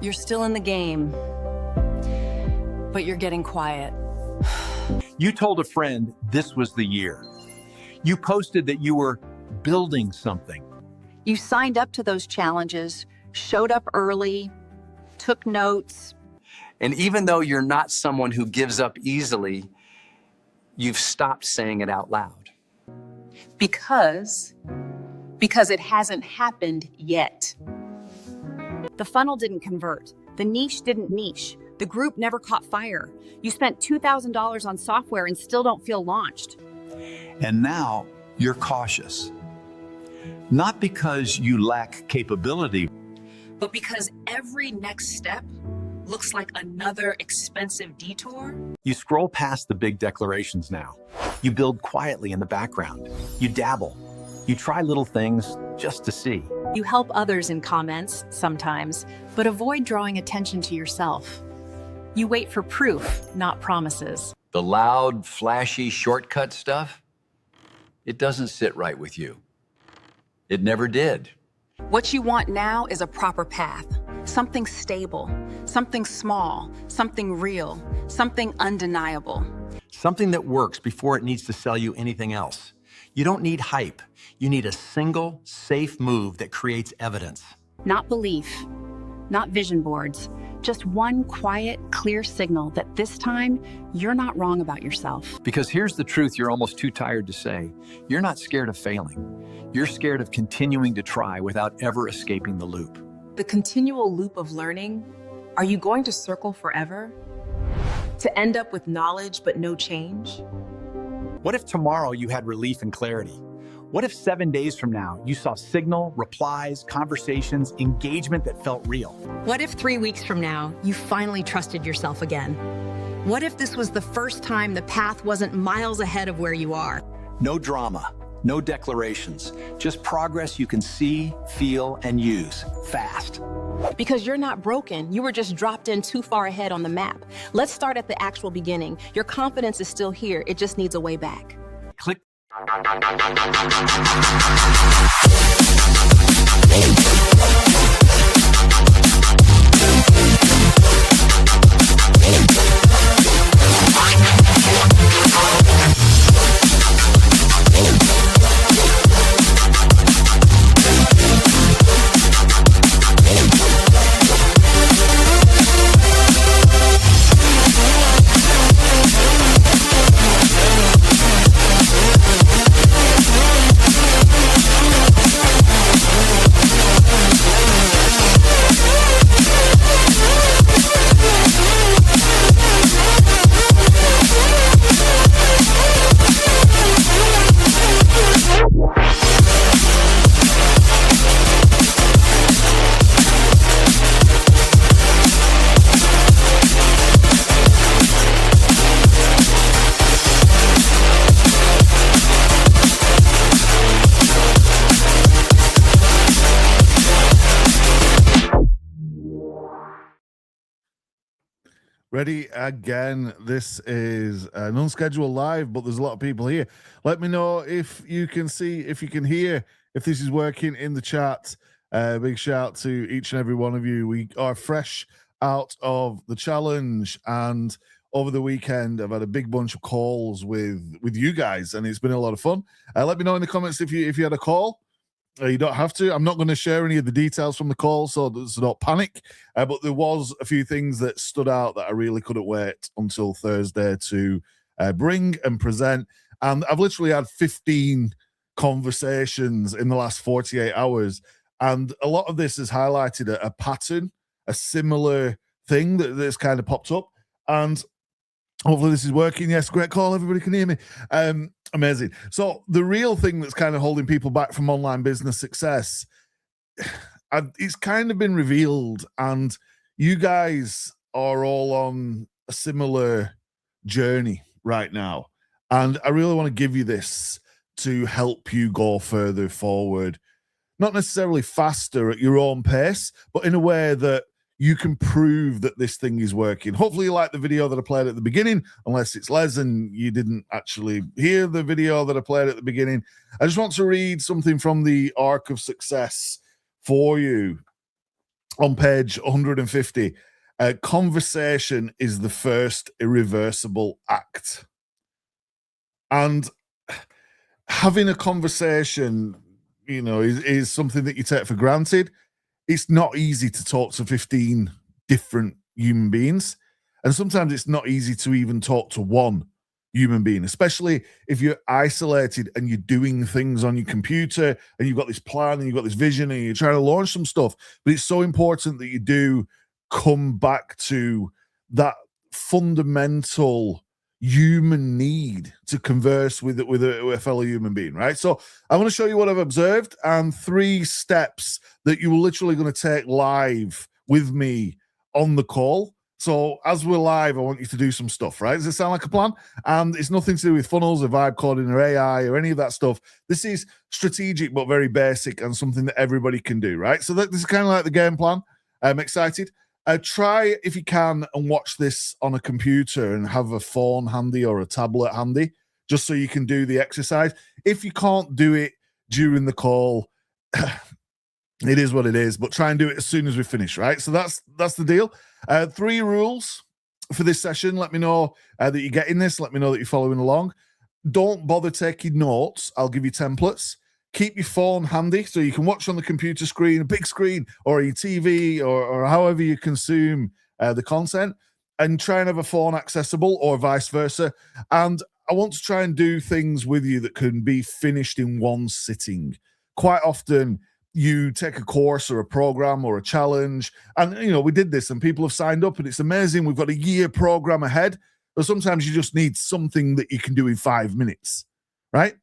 You're still in the game, but you're getting quiet. You told a friend this was the year. You posted that you were building something. You signed up to those challenges, showed up early, took notes. And even though you're not someone who gives up easily, you've stopped saying it out loud. Because it hasn't happened yet. The funnel didn't convert. The niche didn't niche. The group never caught fire. You spent $2,000 on software and still don't feel launched. And now you're cautious. Not because you lack capability, But because every next step looks like another expensive detour. you scroll past the big declarations now. You build quietly in the background. You dabble. You try little things just to see. You help others in comments sometimes, but avoid drawing attention to yourself. You wait for proof, not promises. The loud, flashy, shortcut stuff, it doesn't sit right with you. It never did. What you want now is a proper path, something stable, something small, something real, something undeniable. Something that works before it needs to sell you anything else. You don't need hype. You need a single, safe move that creates evidence. Not belief, not vision boards, just one quiet, clear signal that this time you're not wrong about yourself. Because here's the truth you're almost too tired to say. You're not scared of failing. You're scared of continuing to try without ever escaping the loop. The continual loop of learning, are you going to circle forever? To end up with knowledge but no change? What if tomorrow you had relief and clarity? What if 7 days from now you saw signal, replies, conversations, engagement that felt real? What if 3 weeks from now, you finally trusted yourself again? What if this was the first time the path wasn't miles ahead of where you are? No drama, no declarations, just progress you can see, feel, and use fast. Because you're not broken, you were just dropped in too far ahead on the map. Let's start at the actual beginning. Your confidence is still here, it just needs a way back. Click. Ready again. This is an unscheduled live, but there's a lot of people here. Let me know if you can see, if you can hear, if this is working in the chat. Big shout to each and every one of you. We are fresh out of the challenge, and over the weekend I've had a big bunch of calls with you guys, and it's been a lot of fun. Let me know in the comments if you had a call. You don't have to. I'm not going to share any of the details from the call, so don't panic. But there was a few things that stood out that I really couldn't wait until Thursday to bring and present. And I've literally had 15 conversations in the last 48 hours. And a lot of this has highlighted a pattern, a similar thing that's kind of popped up. And hopefully this is working. Yes, great call. Everybody can hear me. Amazing. So the real thing that's kind of holding people back from online business success, it's kind of been revealed, and you guys are all on a similar journey right now. And I really want to give you this to help you go further forward, not necessarily faster at your own pace, but in a way that you can prove that this thing is working. Hopefully you like the video that I played at the beginning, unless it's Les and you didn't actually hear the video that I played at the beginning. I just want to read something from the Arc of Success for you. on page 150, conversation is the first irreversible act. And having a conversation, is something that you take for granted. It's not easy to talk to 15 different human beings. And sometimes it's not easy to even talk to one human being, especially if you're isolated and you're doing things on your computer and you've got this plan and you've got this vision and you're trying to launch some stuff. But it's so important that you do come back to that fundamental human need to converse with a fellow human being, right? So I want to show you what I've observed and 3 steps that you're literally going to take live with me on the call. So as we're live, I want you to do some stuff, right? Does it sound like a plan? And it's nothing to do with funnels or vibe coding or AI or any of that stuff. This is strategic but very basic and something that everybody can do, right? So this is kind of like the game plan. I'm excited. Try, if you can, and watch this on a computer and have a phone handy or a tablet handy, just so you can do the exercise. If you can't do it during the call, it is what it is, but try and do it as soon as we finish, right? So that's the deal. 3 rules for this session. Let me know that you're getting this. Let me know that you're following along. Don't bother taking notes. I'll give you templates. Keep your phone handy so you can watch on the computer screen, a big screen, or your TV, or however you consume the content, and try and have a phone accessible or vice versa. And I want to try and do things with you that can be finished in one sitting. Quite often, you take a course or a program or a challenge, and we did this and people have signed up and it's amazing. We've got a year program ahead, but sometimes you just need something that you can do in 5 minutes, right?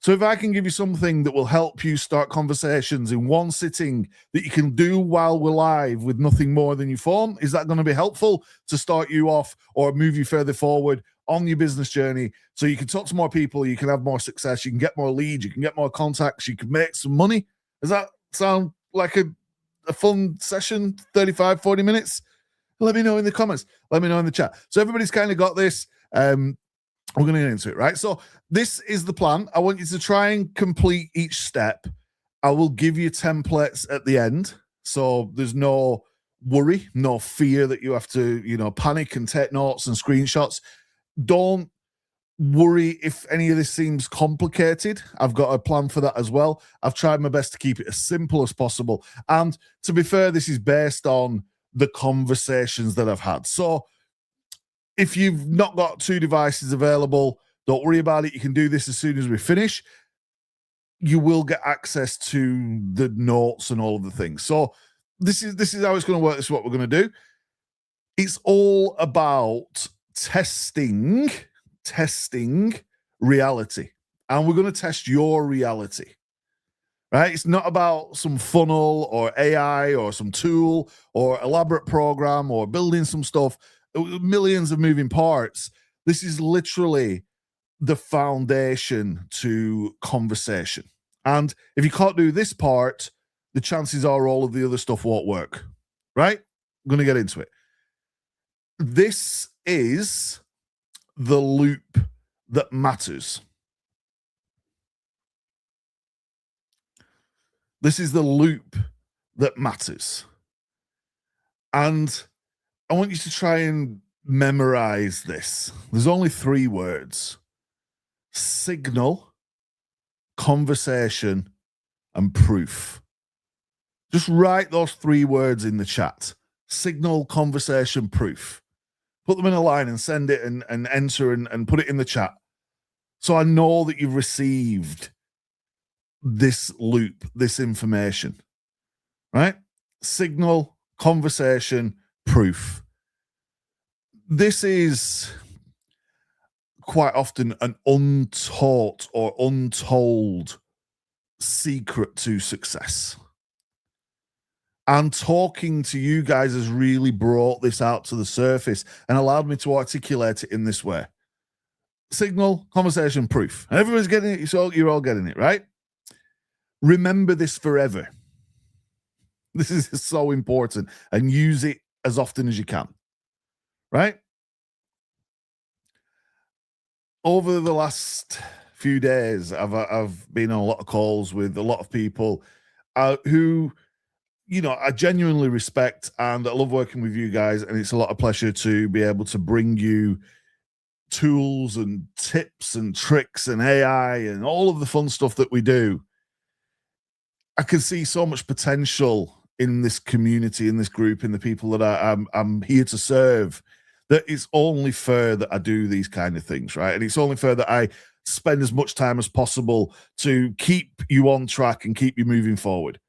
So if I can give you something that will help you start conversations in one sitting that you can do while we're live with nothing more than your phone, is that going to be helpful to start you off or move you further forward on your business journey so you can talk to more people, you can have more success, you can get more leads, you can get more contacts, you can make some money? Does that sound like a fun session, 35, 40 minutes? Let me know in the comments. Let me know in the chat. So everybody's kind of got this. We're going to get into it, right? So this is the plan. I want you to try and complete each step. I will give you templates at the end. So there's no worry, no fear that you have to, panic and take notes and screenshots. Don't worry if any of this seems complicated. I've got a plan for that as well. I've tried my best to keep it as simple as possible. And to be fair, this is based on the conversations that I've had. So if you've not got 2 devices available, don't worry about it. You can do this as soon as we finish. You will get access to the notes and all of the things. So this is how it's going to work. This is what we're going to do. It's all about testing reality. And we're going to test your reality, right? It's not about some funnel or AI or some tool or elaborate program or building some stuff. Millions of moving parts. This is literally the foundation to conversation. And if you can't do this part, the chances are all of the other stuff won't work, right? I'm going to get into it. This is the loop that matters. This is the loop that matters. And I want you to try and memorize this. There's only 3 words: signal, conversation, and proof. Just write those 3 words in the chat. Signal, conversation, proof. Put them in a line and send it and enter and put it in the chat. So I know that you've received this loop, this information, right? Signal, conversation, proof. This is quite often an untaught or untold secret to success. And talking to you guys has really brought this out to the surface and allowed me to articulate it in this way. Signal, conversation, proof. And everybody's getting it, so you're all getting it, right? Remember this forever. This is so important, and use it as often as you can, right? Over the last few days, I've been on a lot of calls with a lot of people who, I genuinely respect and I love working with you guys, and it's a lot of pleasure to be able to bring you tools and tips and tricks and AI and all of the fun stuff that we do. I can see so much potential in this community, in this group, in the people that I'm here to serve, that it's only fair that I do these kind of things, right? And it's only fair that I spend as much time as possible to keep you on track and keep you moving forward.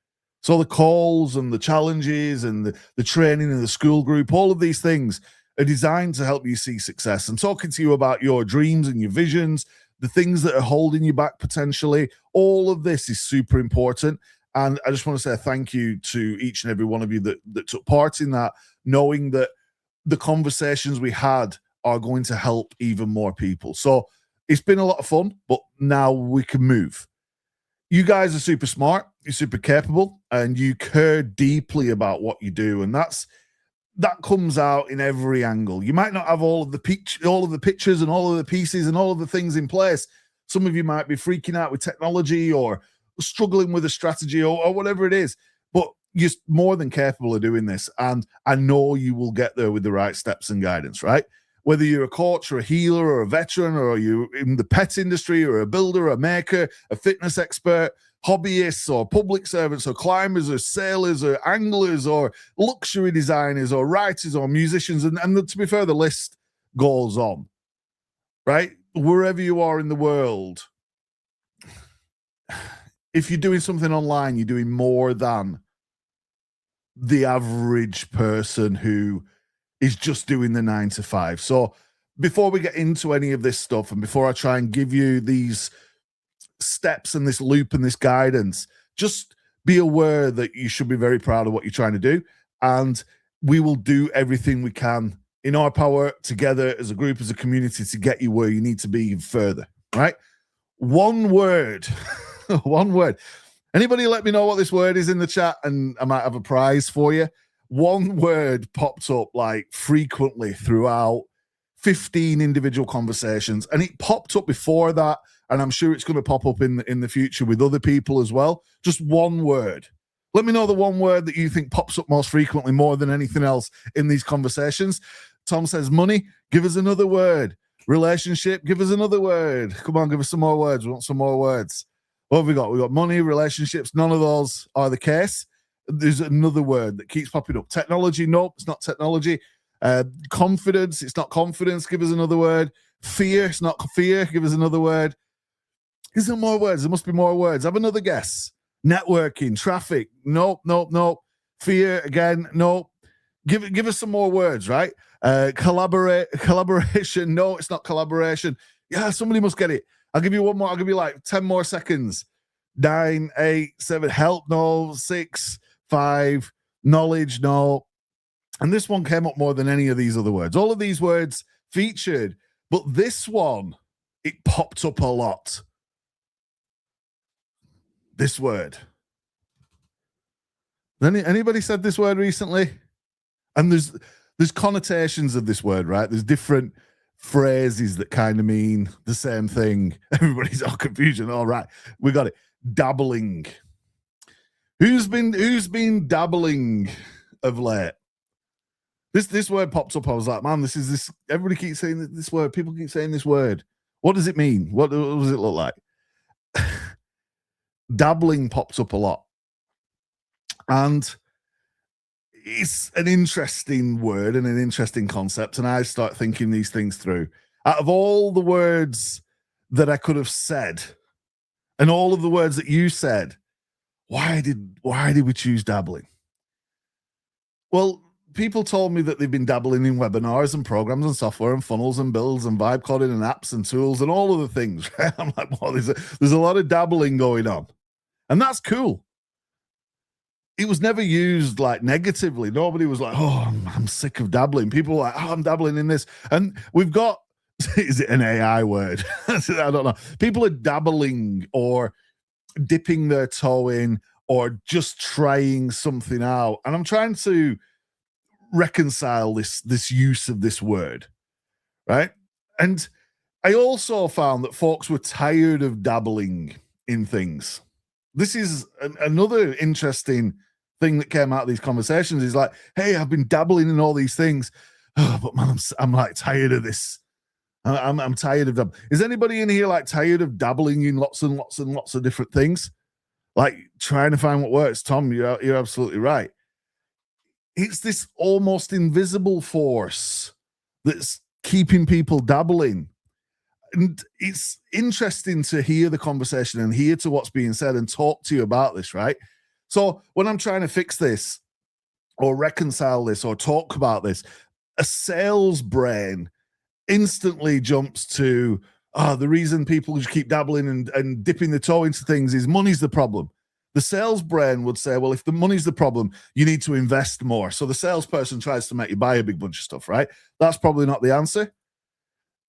So the calls and the challenges and the training and the school group, all of these things are designed to help you see success, and talking to you about your dreams and your visions, the things that are holding you back potentially. All of this is super important. And I just want to say thank you to each and every one of you that took part in that, knowing that the conversations we had are going to help even more people. So it's been a lot of fun, but now we can move. You guys are super smart, you're super capable, and you care deeply about what you do. And that comes out in every angle. You might not have all of the pictures and all of the pieces and all of the things in place. Some of you might be freaking out with technology or struggling with a strategy or whatever it is, but you're more than capable of doing this. And I know you will get there with the right steps and guidance, right? Whether you're a coach or a healer or a veteran, or you're in the pet industry or a builder, a maker, a fitness expert, hobbyists or public servants or climbers or sailors or anglers or luxury designers or writers or musicians. And to be fair, the list goes on, right? Wherever you are in the world, if you're doing something online, you're doing more than the average person who is just doing the 9 to 5. So before we get into any of this stuff, and before I try and give you these steps and this loop and this guidance, just be aware that you should be very proud of what you're trying to do. And we will do everything we can in our power together as a group, as a community, to get you where you need to be further, right? One word, one word. Anybody let me know what this word is in the chat, and I might have a prize for you. One word popped up like frequently throughout 15 individual conversations, and it popped up before that, and I'm sure it's going to pop up in the future with other people as well. Just one word. Let me know the one word that you think pops up most frequently, more than anything else in these conversations. Tom says money. Give us another word. Relationship. Give us another word. Come on, give us some more words. We want some more words. What have we got? We got money, relationships. None of those are the case. There's another word that keeps popping up. Technology. Nope, it's not technology. Confidence. It's not confidence. Give us another word. Fear. It's not fear. Give us another word. Is there more words? There must be more words. Have another guess. Networking. Traffic. Nope, nope, nope. Fear again. Nope. Give us some more words, right? Collaboration. No, it's not collaboration. Yeah, somebody must get it. I'll give you one more. I'll give you like 10 more seconds. 9, 8, 7. Help. No. 6, 5. Knowledge. No. And this one came up more than any of these other words. All of these words featured, but this one, it popped up a lot. This word. Anybody said this word recently? And there's connotations of this word, right? There's different phrases that kind of mean the same thing. Everybody's all confusion. All right, we got it. Dabbling. Who's been dabbling of late? This word pops up. I was like, man, this. Everybody keeps saying this word. People keep saying this word. What does it mean? What does it look like? Dabbling pops up a lot, and it's an interesting word and an interesting concept. And I start thinking these things through. Out of all the words that I could have said, and all of the words that you said, why did we choose dabbling? Well, people told me that they've been dabbling in webinars and programs and software and funnels and builds and vibe coding and apps and tools and all of the things. Right? I'm like, well, there's a lot of dabbling going on, and that's cool. It was never used like negatively. Nobody was like, oh, I'm sick of dabbling. People were like, oh, I'm dabbling in this. And we've got, is it an AI word? I don't know. People are dabbling or dipping their toe in or just trying something out. And I'm trying to reconcile this use of this word, right? And I also found that folks were tired of dabbling in things. This is another interesting thing that came out of these conversations is like, hey, I've been dabbling in all these things, but man, I'm like tired of this. I'm tired of them. Is anybody in here like tired of dabbling in lots and lots and lots of different things? Like trying to find what works? Tom, you're absolutely right. It's this almost invisible force that's keeping people dabbling. And it's interesting to hear the conversation and hear to what's being said and talk to you about this, right? So when I'm trying to fix this or reconcile this or talk about this, a sales brain instantly jumps to, the reason people just keep dabbling and dipping the toe into things is money's the problem. The sales brain would say, well, if the money's the problem, you need to invest more. So the salesperson tries to make you buy a big bunch of stuff, right? That's probably not the answer.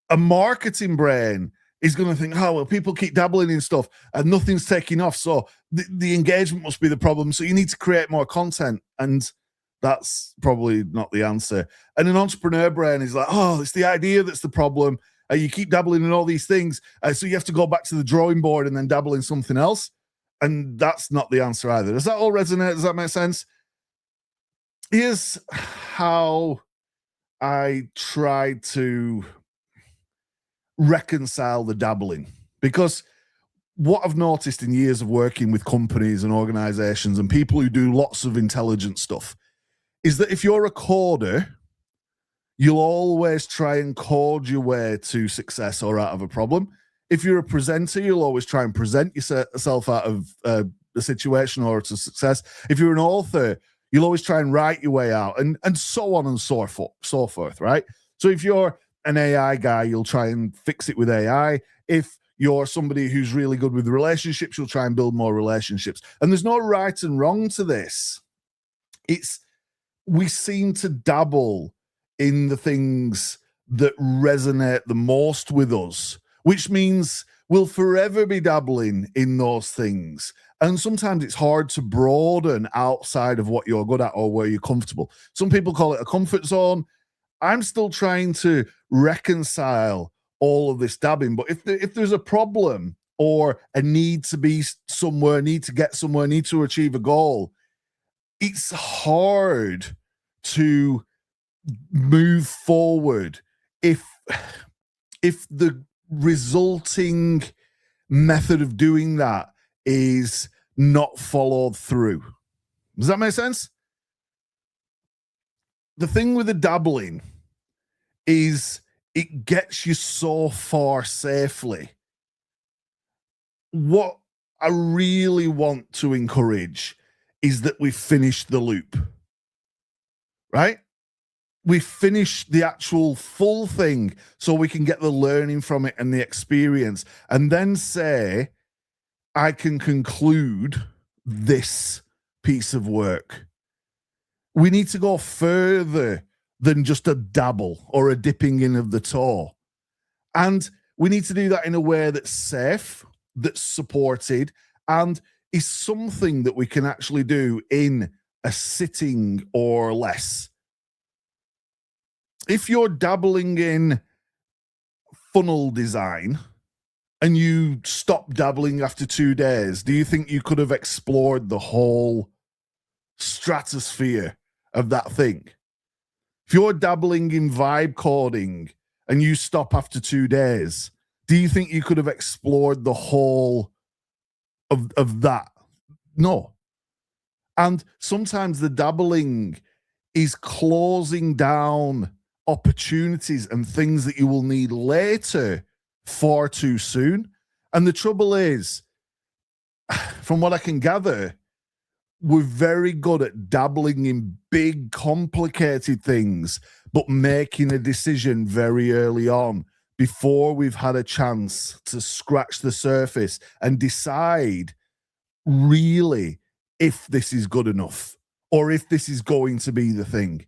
A marketing brain is going to think, oh, well, people keep dabbling in stuff and nothing's taking off. So the engagement must be the problem. So you need to create more content. And that's probably not the answer. And an entrepreneur brain is like, oh, it's the idea that's the problem. You keep dabbling in all these things. So you have to go back to the drawing board and then dabble in something else. And that's not the answer either. Does that all resonate? Does that make sense? Here's how I try to reconcile the dabbling. Because what I've noticed in years of working with companies and organizations and people who do lots of intelligent stuff is that if you're a coder, you'll always try and code your way to success or out of a problem. If you're a presenter, you'll always try and present yourself out of a situation or to success. If you're an author, you'll always try and write your way out, and so on and so forth, right? So if you're an AI guy, you'll try and fix it with AI. If you're somebody who's really good with relationships, you'll try and build more relationships. And there's no right and wrong to this. We seem to dabble in the things that resonate the most with us, which means we'll forever be dabbling in those things. And sometimes it's hard to broaden outside of what you're good at or where you're comfortable. Some people call it a comfort zone. I'm still trying to reconcile all of this dabbing. But if there's a problem or a need to be somewhere, need to get somewhere, need to achieve a goal, it's hard to move forward if the resulting method of doing that is not followed through. Does that make sense? The thing with the dabbling is it gets you so far safely. What I really want to encourage is that we finish the loop, right? We finish the actual full thing so we can get the learning from it and the experience, and then say, I can conclude this piece of work. We need to go further than just a dabble or a dipping in of the toe. And we need to do that in a way that's safe, that's supported, and is something that we can actually do in a sitting or less. If you're dabbling in funnel design and you stop dabbling after 2 days, do you think you could have explored the whole stratosphere of that thing? If you're dabbling in vibe coding and you stop after 2 days, do you think you could have explored the whole of that? No. And sometimes the dabbling is closing down opportunities and things that you will need later far too soon. And the trouble is, from what I can gather, we're very good at dabbling in big, complicated things, but making a decision very early on before we've had a chance to scratch the surface and decide really if this is good enough or if this is going to be the thing.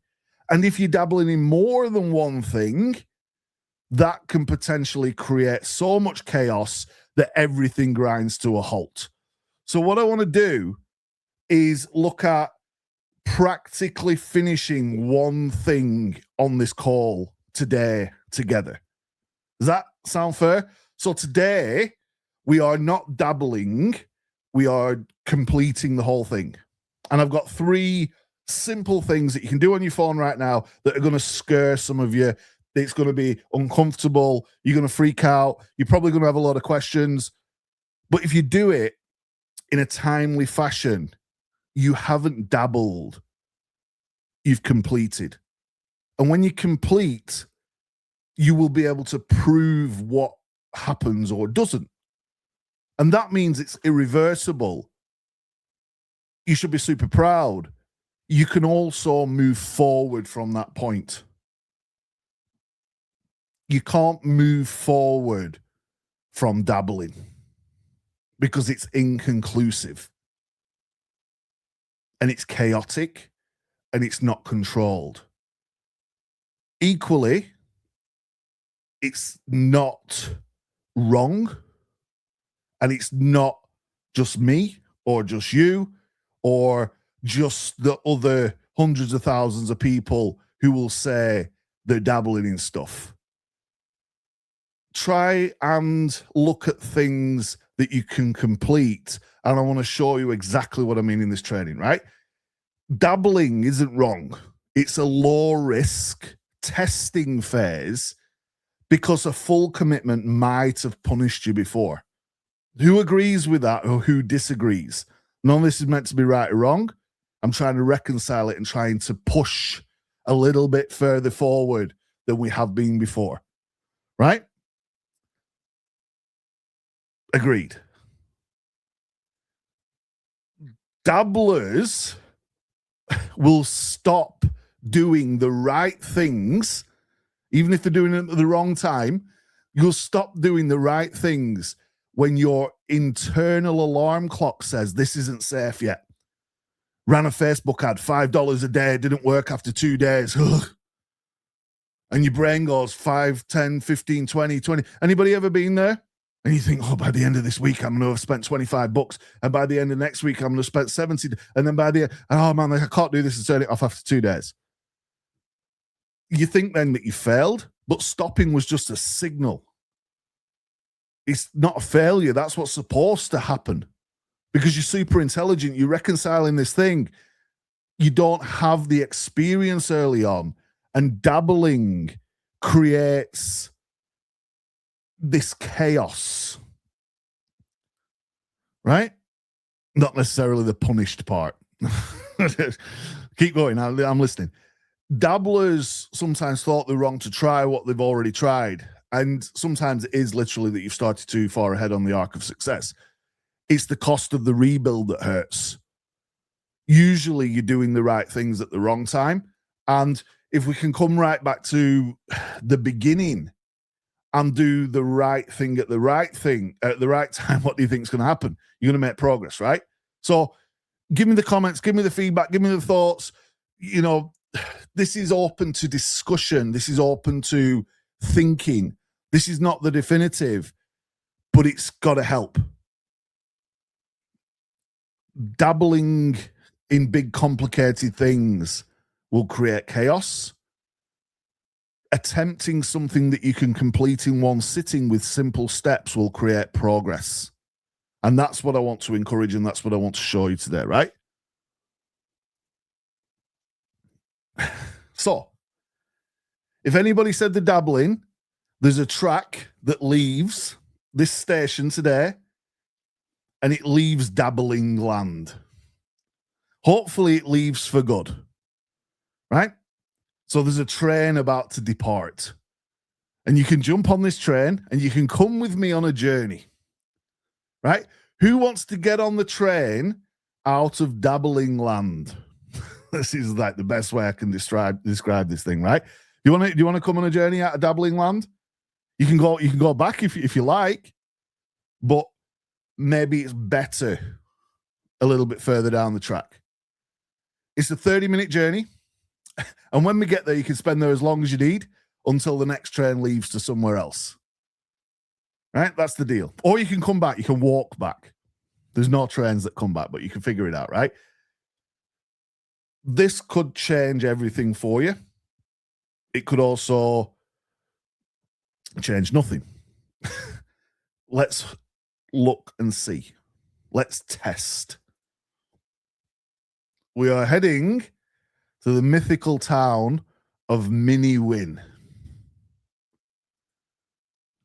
And if you're dabbling in more than one thing, that can potentially create so much chaos that everything grinds to a halt. So what I want to do is look at practically finishing one thing on this call today together. Does that sound fair? So today, we are not dabbling, we are completing the whole thing. And I've got 3 simple things that you can do on your phone right now that are going to scare some of you. It's going to be uncomfortable. You're going to freak out. You're probably going to have a lot of questions. But if you do it in a timely fashion, you haven't dabbled. You've completed. And when you complete, you will be able to prove what happens or doesn't. And that means it's irreversible. You should be super proud. You can also move forward from that point. You can't move forward from dabbling because it's inconclusive and it's chaotic and it's not controlled. Equally, it's not wrong and it's not just me or just you or just the other hundreds of thousands of people who will say they're dabbling in stuff. Try and look at things that you can complete. And I want to show you exactly what I mean in this training, right? Dabbling isn't wrong. It's a low risk testing phase because a full commitment might have punished you before. Who agrees with that or who disagrees? None of this is meant to be right or wrong. I'm trying to reconcile it and trying to push a little bit further forward than we have been before, right? Agreed. Dabblers will stop doing the right things, even if they're doing it at the wrong time. You'll stop doing the right things when your internal alarm clock says this isn't safe yet. Ran a Facebook ad, $5 a day, didn't work after 2 days. Ugh. And your brain goes 5, 10, 15, 20. Anybody ever been there? And you think, oh, by the end of this week, I'm going to have spent $25. And by the end of next week, I'm going to have spent 70. And then by the end, oh man, I can't do this and turn it off after 2 days. You think then that you failed, but stopping was just a signal. It's not a failure. That's what's supposed to happen. Because you're super intelligent, you're reconciling this thing. You don't have the experience early on, and dabbling creates this chaos, right? Not necessarily the punished part. Keep going, I'm listening. Dabblers sometimes thought they're wrong to try what they've already tried, and sometimes it is literally that you've started too far ahead on the arc of success. It's the cost of the rebuild that hurts. Usually you're doing the right things at the wrong time. And if we can come right back to the beginning and do the right thing at the right time, what do you think is going to happen? You're going to make progress, right? So give me the comments, give me the feedback, give me the thoughts. You know, this is open to discussion. This is open to thinking. This is not the definitive, but it's got to help. Dabbling in big, complicated things will create chaos. Attempting something that you can complete in one sitting with simple steps will create progress. And that's what I want to encourage, and that's what I want to show you today, right? So, if anybody said the dabbling, there's a track that leaves this station today, and it leaves dabbling land. Hopefully it leaves for good, right? So there's a train about to depart, and you can jump on this train and you can come with me on a journey, right? Who wants to get on the train out of dabbling land? This is like the best way I can describe this thing, right? Do you want to come on a journey out of dabbling land? You can go back if you like, but maybe it's better a little bit further down the track. It's a 30-minute journey. And when we get there, you can spend there as long as you need until the next train leaves to somewhere else. Right? That's the deal. Or you can come back. You can walk back. There's no trains that come back, but you can figure it out, right? This could change everything for you. It could also change nothing. Let's look and see. Let's test. we are heading to the mythical town of Mini Win.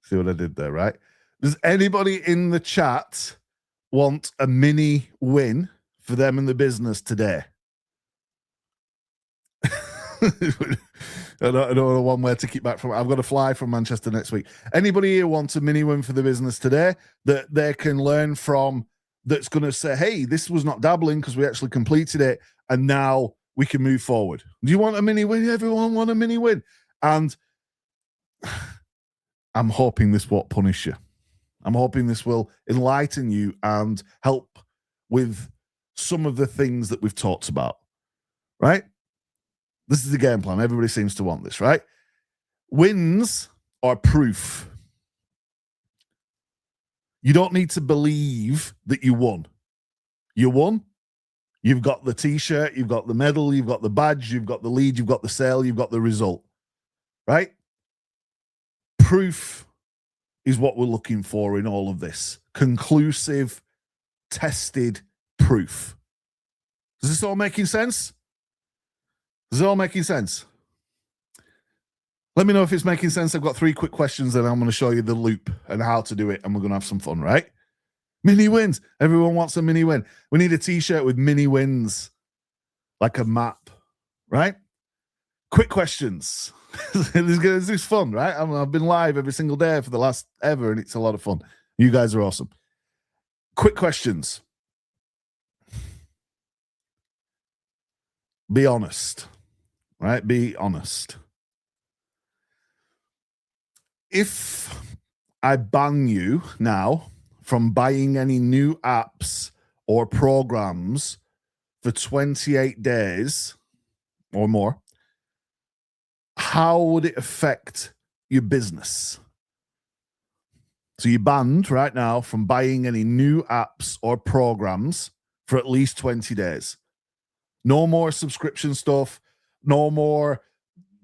See what I did there, right? Does anybody in the chat want a mini win for them in the business today? I don't know one way to keep back from. I've got to fly from Manchester next week. Anybody here wants a mini win for the business today that they can learn from, that's going to say, hey, this was not dabbling because we actually completed it and now we can move forward? Do you want a mini win? Everyone want a mini win? And I'm hoping this won't punish you. I'm hoping this will enlighten you and help with some of the things that we've talked about, right? This is the game plan. Everybody seems to want this, right? Wins are proof. You don't need to believe that you won. You won. You've got the t-shirt, you've got the medal, you've got the badge, you've got the lead, you've got the sale, you've got the result, right? Proof is what we're looking for in all of this. Conclusive, tested proof. Is this all making sense? Is it all making sense? Let me know if it's making sense. I've got 3 quick questions and I'm going to show you the loop and how to do it, and we're going to have some fun, right? Mini wins. Everyone wants a mini win. We need a t-shirt with mini wins, like a map, right? Quick questions. This is fun, right? I've been live every single day for the last ever, and it's a lot of fun. You guys are awesome. Quick questions. Be honest, right? Be honest. If I ban you now from buying any new apps or programs for 28 days or more, how would it affect your business? So you're banned right now from buying any new apps or programs for at least 20 days. No more subscription stuff, no more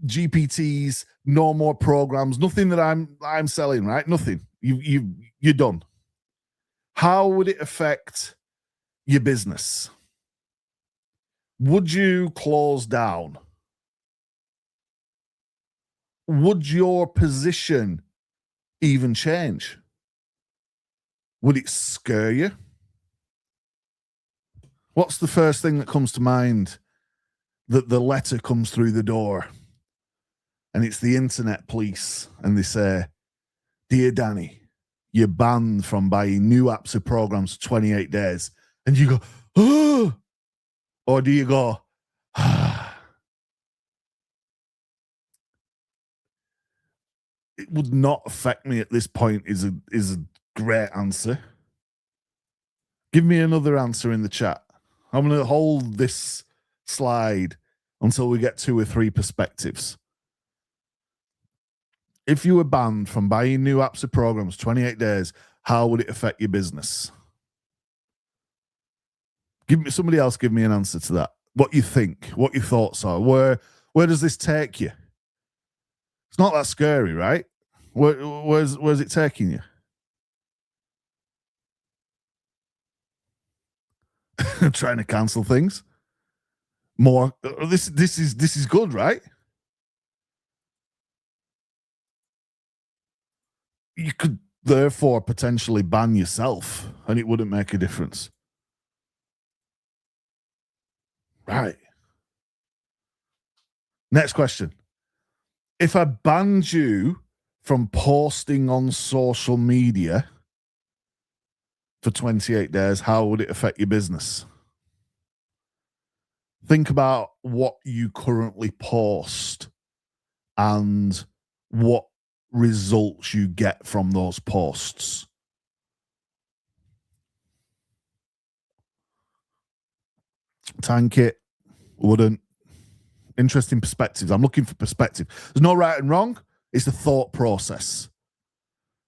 GPTs, no more programs, nothing that I'm selling, right? Nothing. You're done. How would it affect your business? Would you close down? Would your position even change? Would it scare you? What's the first thing that comes to mind that the letter comes through the door and it's the internet police and they say, "Dear Danny, you're banned from buying new apps or programs for 28 days. And you go, oh, or do you go, ah? It would not affect me at this point is a great answer. Give me another answer in the chat. I'm going to hold this slide until we get 2 or 3 perspectives. If you were banned from buying new apps or programs 28 days, how would it affect your business? Somebody else give me an answer to that. What you think, what your thoughts are. Where does this take you? It's not that scary, right? Where's it taking you? Trying to cancel things. More. This is good, right? You could therefore potentially ban yourself, and it wouldn't make a difference. Right. Next question. If I banned you from posting on social media for 28 days, how would it affect your business? Think about what you currently post and what results you get from those posts. Tank it, wouldn't. Interesting perspectives. I'm looking for perspective. There's no right and wrong. It's the thought process,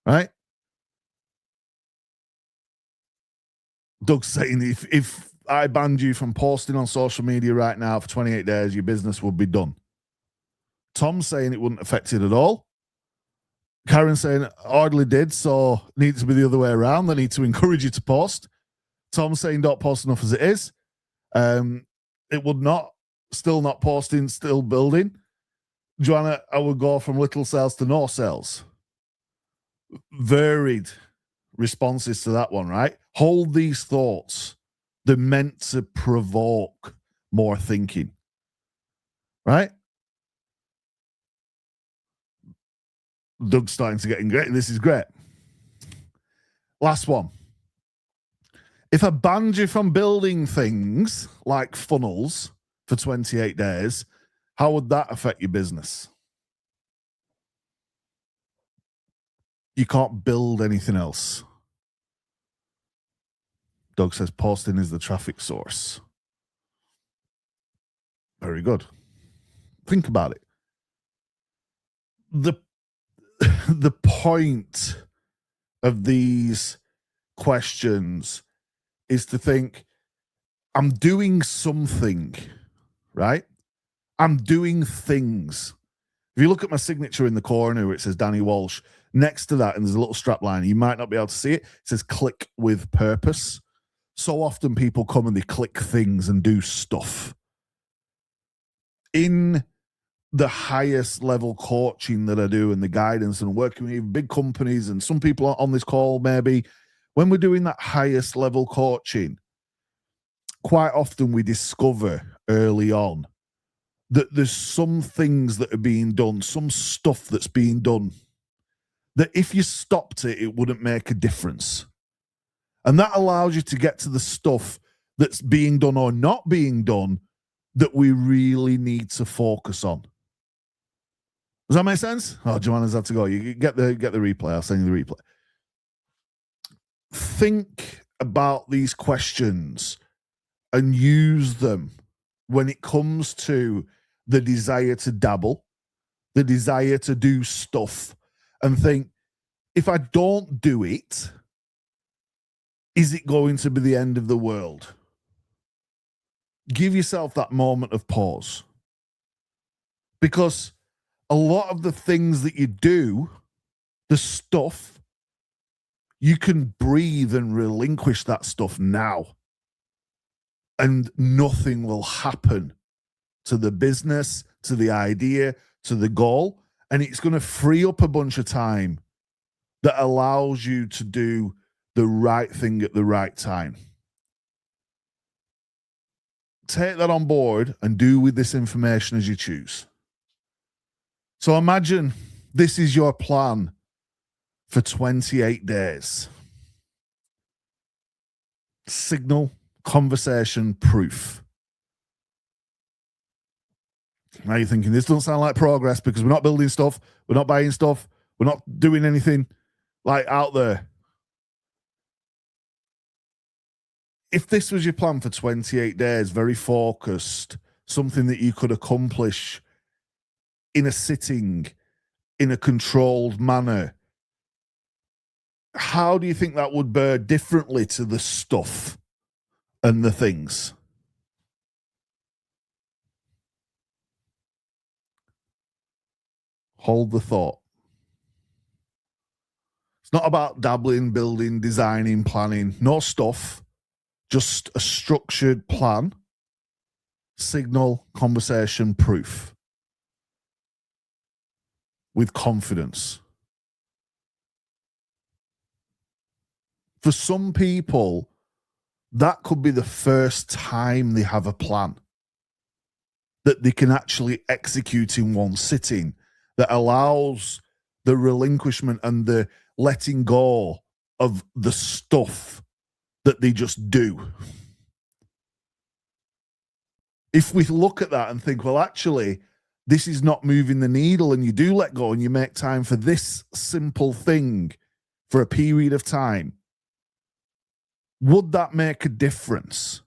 right? Doug's saying if I banned you from posting on social media right now for 28 days, your business would be done. Tom's saying it wouldn't affect it at all. Karen's saying hardly did, so needs to be the other way around. They need to encourage you to post. Tom's saying don't post enough as it is. it would not, still not posting, still building. Joanna, I would go from little sales to no sales. Varied responses to that one, right? Hold these thoughts. They're meant to provoke more thinking, right? Doug's starting to get great. This is great. Last one. If I banned you from building things like funnels for 28 days, how would that affect your business? You can't build anything else. Doug says posting is the traffic source. Very good. Think about it. The point of these questions is to think, I'm doing something, right? I'm doing things. If you look at my signature in the corner where it says Danny Walsh, next to that, and there's a little strap line, you might not be able to see it, it says click with purpose. So often people come and they click things and do stuff. In the highest level coaching that I do and the guidance and working with big companies and some people on this call, maybe when we're doing that highest level coaching, quite often we discover early on that there's some things that are being done, some stuff that's being done, that if you stopped it, it wouldn't make a difference. And that allows you to get to the stuff that's being done or not being done that we really need to focus on. Does that make sense? Oh, Joanna's had to go. You get the replay. I'll send you the replay. Think about these questions and use them when it comes to the desire to dabble, the desire to do stuff, and think, if I don't do it, is it going to be the end of the world? Give yourself that moment of pause. Because a lot of the things that you do, the stuff, you can breathe and relinquish that stuff now. And nothing will happen to the business, to the idea, to the goal. And it's going to free up a bunch of time that allows you to do the right thing at the right time. Take that on board and do with this information as you choose. So imagine this is your plan for 28 days. Signal, conversation, proof. Now you're thinking, this doesn't sound like progress because we're not building stuff, we're not buying stuff, we're not doing anything like out there. If this was your plan for 28 days, very focused, something that you could accomplish in a sitting, in a controlled manner, how do you think that would bear differently to the stuff and the things? Hold the thought. It's not about dabbling, building, designing, planning. No stuff. Just a structured plan. Signal, conversation, proof. With confidence. For some people, that could be the first time they have a plan that they can actually execute in one sitting, that allows the relinquishment and the letting go of the stuff that they just do. If we look at that and think, well, actually, this is not moving the needle, and you do let go and you make time for this simple thing for a period of time, would that make a difference?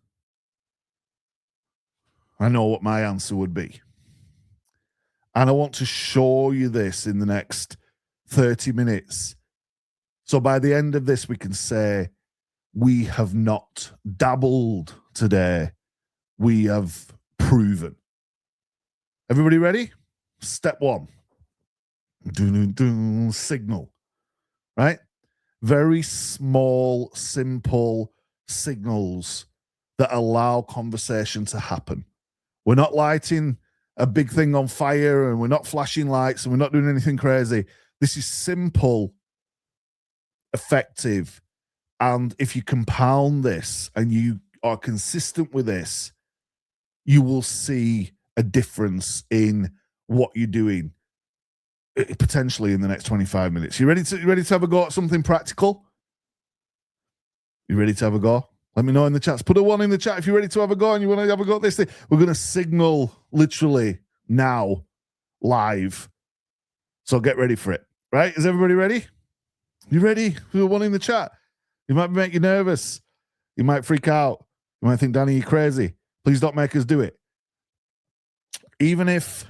I know what my answer would be. And I want to show you this in the next 30 minutes. So by the end of this, we can say, we have not dabbled today. We have proven. Everybody ready? Step one. Signal. Right? Very small, simple signals that allow conversation to happen. We're not lighting a big thing on fire, and we're not flashing lights, and we're not doing anything crazy. This is simple, effective. And if you compound this and you are consistent with this, you will see a difference in what you're doing potentially in the next 25 minutes. You ready to have a go at something practical? You ready to have a go? Let me know in the chats. Put a 1 in the chat if you're ready to have a go and you want to have a go at this thing. We're going to signal literally now, live. So get ready for it. Right? Is everybody ready? You ready? Put a 1 in the chat. It might make you nervous. You might freak out. You might think, Danny, you're crazy. Please don't make us do it. Even if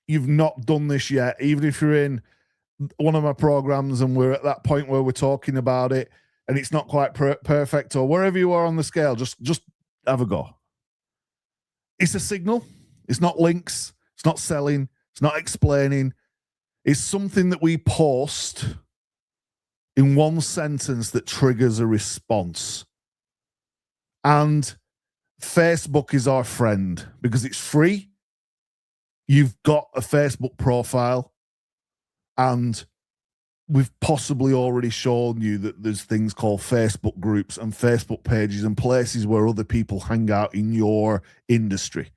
you've not done this yet, even if you're in one of my programs and we're at that point where we're talking about it and it's not quite perfect, or wherever you are on the scale, just have a go. It's a signal. It's not links. It's not selling. It's not explaining. It's something that we post in one sentence that triggers a response. And Facebook is our friend because it's free. You've got a Facebook profile, and we've possibly already shown you that there's things called Facebook groups and Facebook pages and places where other people hang out in your industry.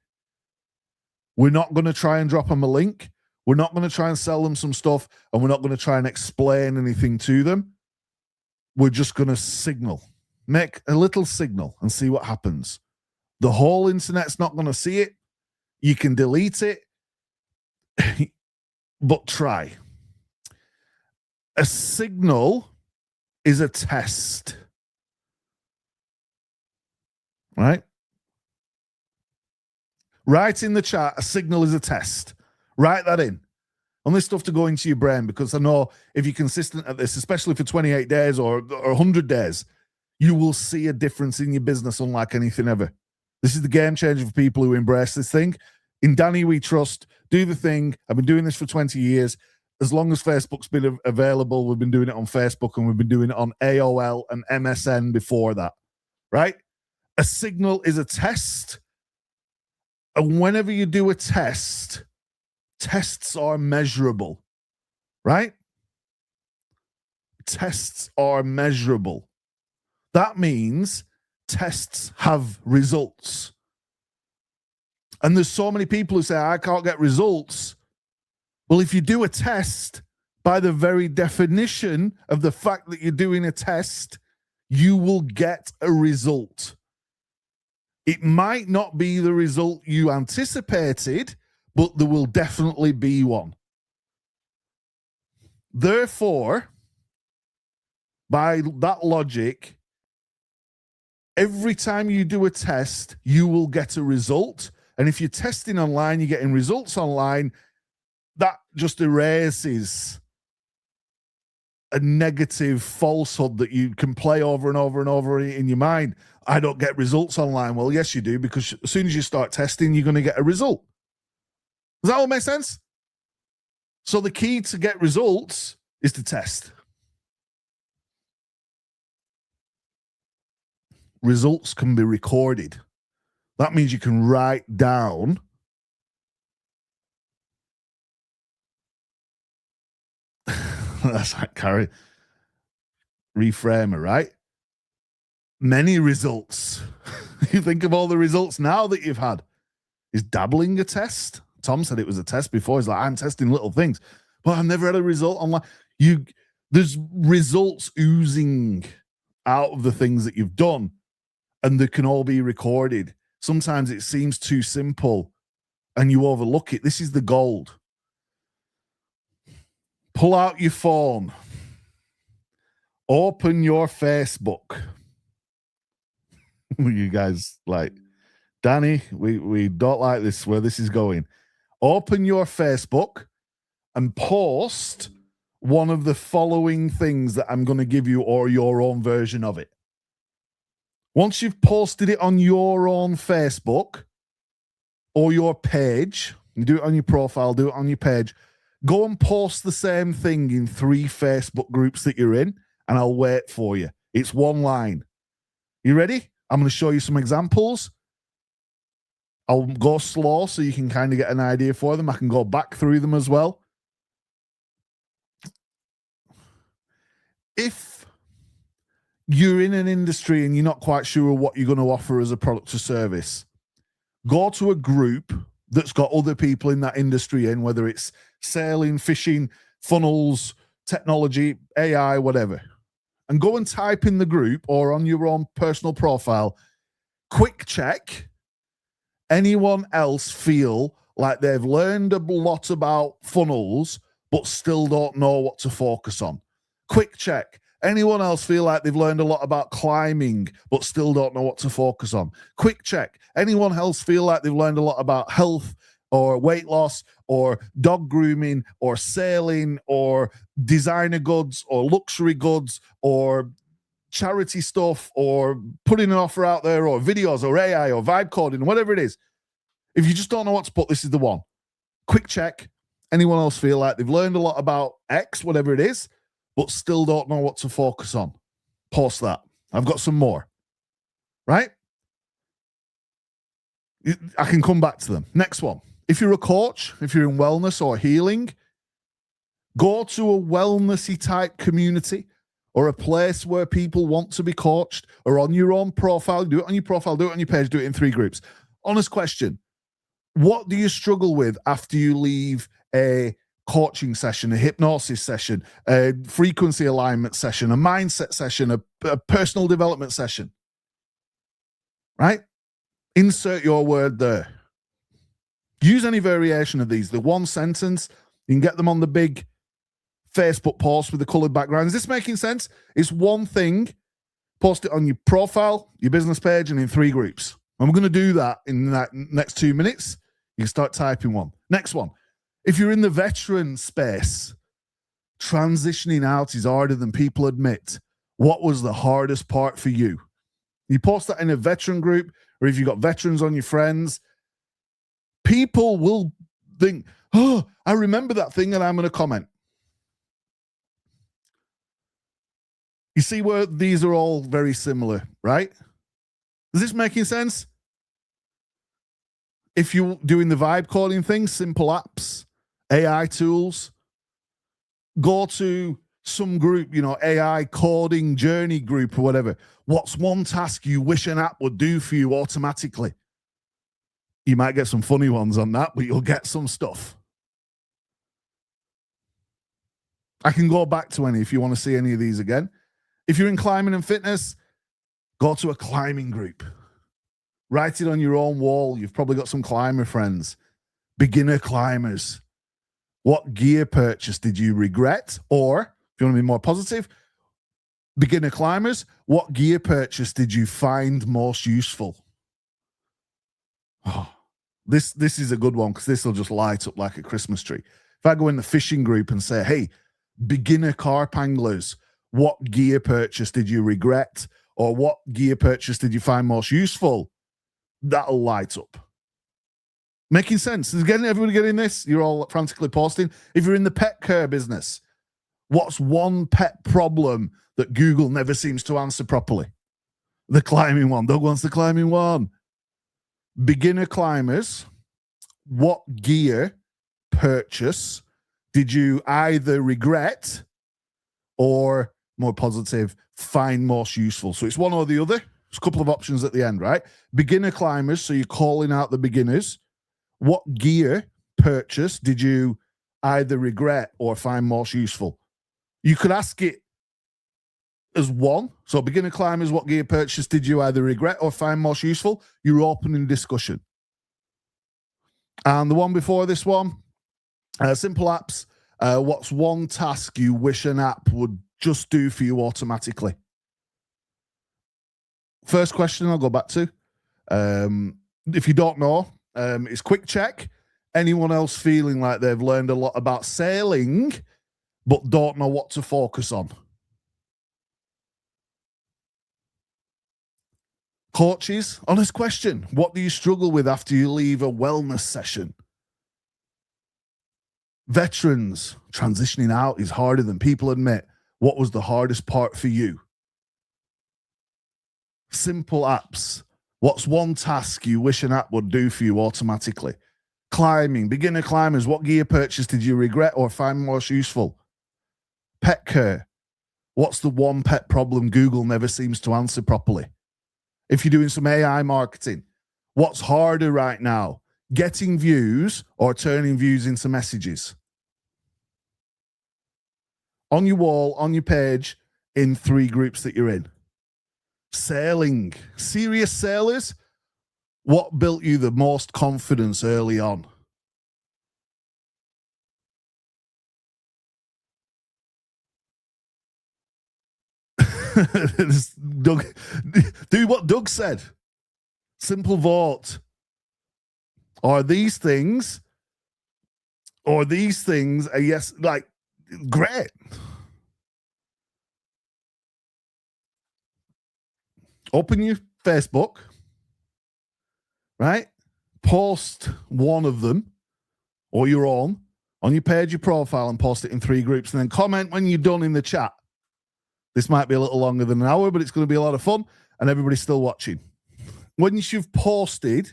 We're not going to try and drop them a link. We're not going to try and sell them some stuff, and we're not going to try and explain anything to them. We're just going to signal, make a little signal and see what happens. The whole internet's not going to see it. You can delete it, but try. A signal is a test, right? Write in the chat, a signal is a test. Write that in. On this stuff to go into your brain, because I know if you're consistent at this, especially for 28 days or 100 days, you will see a difference in your business unlike anything ever. This is the game changer for people who embrace this thing. In Danny, we trust. Do the thing. I've been doing this for 20 years. As long as Facebook's been available, we've been doing it on Facebook, and we've been doing it on AOL and MSN before that, right? A signal is a test. And whenever you do a test, tests are measurable, right? Tests are measurable. That means tests have results. And there's so many people who say, I can't get results. Well, if you do a test, by the very definition of the fact that you're doing a test, you will get a result. It might not be the result you anticipated, but there will definitely be one. Therefore, by that logic, every time you do a test, you will get a result. And if you're testing online, you're getting results online, that just erases a negative falsehood that you can play over and over and over in your mind. I don't get results online. Well, yes, you do, because as soon as you start testing, you're going to get a result. Does that all make sense? So the key to get results is to test. Results can be recorded. That means you can write down that's like Carrie reframer, right? Many results. You think of all the results now that you've had. Is dabbling a test? Tom said it was a test before. He's like, I'm testing little things, but I've never had a result online. There's results oozing out of the things that you've done, and they can all be recorded. Sometimes it seems too simple and you overlook it. This is the gold. Pull out your phone. Open your Facebook. You guys like, Danny, we don't like this, where this is going. Open your Facebook and post one of the following things that I'm going to give you, or your own version of it. Once you've posted it on your own Facebook or your page, you do it on your profile, do it on your page, go and post the same thing in 3 Facebook groups that you're in, and I'll wait for you. It's one line. You ready? I'm going to show you some examples. I'll go slow so you can kind of get an idea for them. I can go back through them as well. If you're in an industry and you're not quite sure what you're going to offer as a product or service, go to a group that's got other people in that industry in, whether it's sailing, fishing, funnels, technology, AI, whatever, and go and type in the group or on your own personal profile, quick check, anyone else feel like they've learned a lot about funnels but still don't know what to focus on? Quick check. Anyone else feel like they've learned a lot about climbing but still don't know what to focus on? Quick check. Anyone else feel like they've learned a lot about health or weight loss or dog grooming or sailing or designer goods or luxury goods or charity stuff or putting an offer out there or videos or AI or vibe coding, whatever it is? If you just don't know what to put, this is the one. Quick check. Anyone else feel like they've learned a lot about X, whatever it is, but still don't know what to focus on? Post that. I've got some more. Right? I can come back to them. Next one. If you're a coach, if you're in wellness or healing, go to a wellnessy type community or a place where people want to be coached, or on your own profile. Do it on your profile, do it on your page, do it in 3 groups. Honest question. What do you struggle with after you leave a coaching session, a hypnosis session, a frequency alignment session, a mindset session, a personal development session? Right? Insert your word there. Use any variation of these. The one sentence, you can get them on the big Facebook post with the colored background. Is this making sense? It's one thing. Post it on your profile, your business page, and in 3 groups. I'm going to do that in the next 2 minutes. You can start typing one. Next one. If you're in the veteran space, transitioning out is harder than people admit. What was the hardest part for you? You post that in a veteran group, or if you've got veterans on your friends, people will think, oh, I remember that thing, and I'm going to comment. You see where these are all very similar, right? Is this making sense? If you're doing the vibe coding thing, simple apps, AI tools, go to some group, AI coding journey group or whatever. What's one task you wish an app would do for you automatically? You might get some funny ones on that, but you'll get some stuff. I can go back to any if you want to see any of these again. If you're in climbing and fitness, go to a climbing group. Write it on your own wall. You've probably got some climber friends. Beginner climbers. What gear purchase did you regret? Or, if you want to be more positive, beginner climbers, what gear purchase did you find most useful? Oh, this is a good one because this will just light up like a Christmas tree. If I go in the fishing group and say, hey, beginner carp anglers, what gear purchase did you regret? Or what gear purchase did you find most useful? That'll light up. Making sense? Is everybody getting this? You're all frantically posting. If you're in the pet care business, what's one pet problem that Google never seems to answer properly? The climbing one. Doug wants the climbing one. Beginner climbers, what gear purchase did you either regret or, more positive, find most useful? So it's one or the other. There's a couple of options at the end, right? Beginner climbers, so you're calling out the beginners. What gear purchase did you either regret or find most useful? You could ask it as one. So beginner climbers, what gear purchase did you either regret or find most useful? You're opening discussion. And the one before this one, simple apps. What's one task you wish an app would just do for you automatically? First question I'll go back to. If you don't know, it's quick check. Anyone else feeling like they've learned a lot about sailing but don't know what to focus on? Coaches, honest question. What do you struggle with after you leave a wellness session? Veterans, transitioning out is harder than people admit. What was the hardest part for you? Simple apps. What's one task you wish an app would do for you automatically? Climbing, beginner climbers, what gear purchase did you regret or find most useful? Pet care. What's the one pet problem Google never seems to answer properly? If you're doing some AI marketing, what's harder right now? Getting views or turning views into messages? On your wall, on your page, in 3 groups that you're in. Sailing. Serious sailors, what built you the most confidence early on? Doug, do what Doug said. Simple vote. Are these things a yes, like, great. Open your Facebook, right? Post one of them or your own on your page, your profile, and post it in 3 groups, and then comment when you're done in the chat. This might be a little longer than an hour, but it's going to be a lot of fun, and everybody's still watching. Once you've posted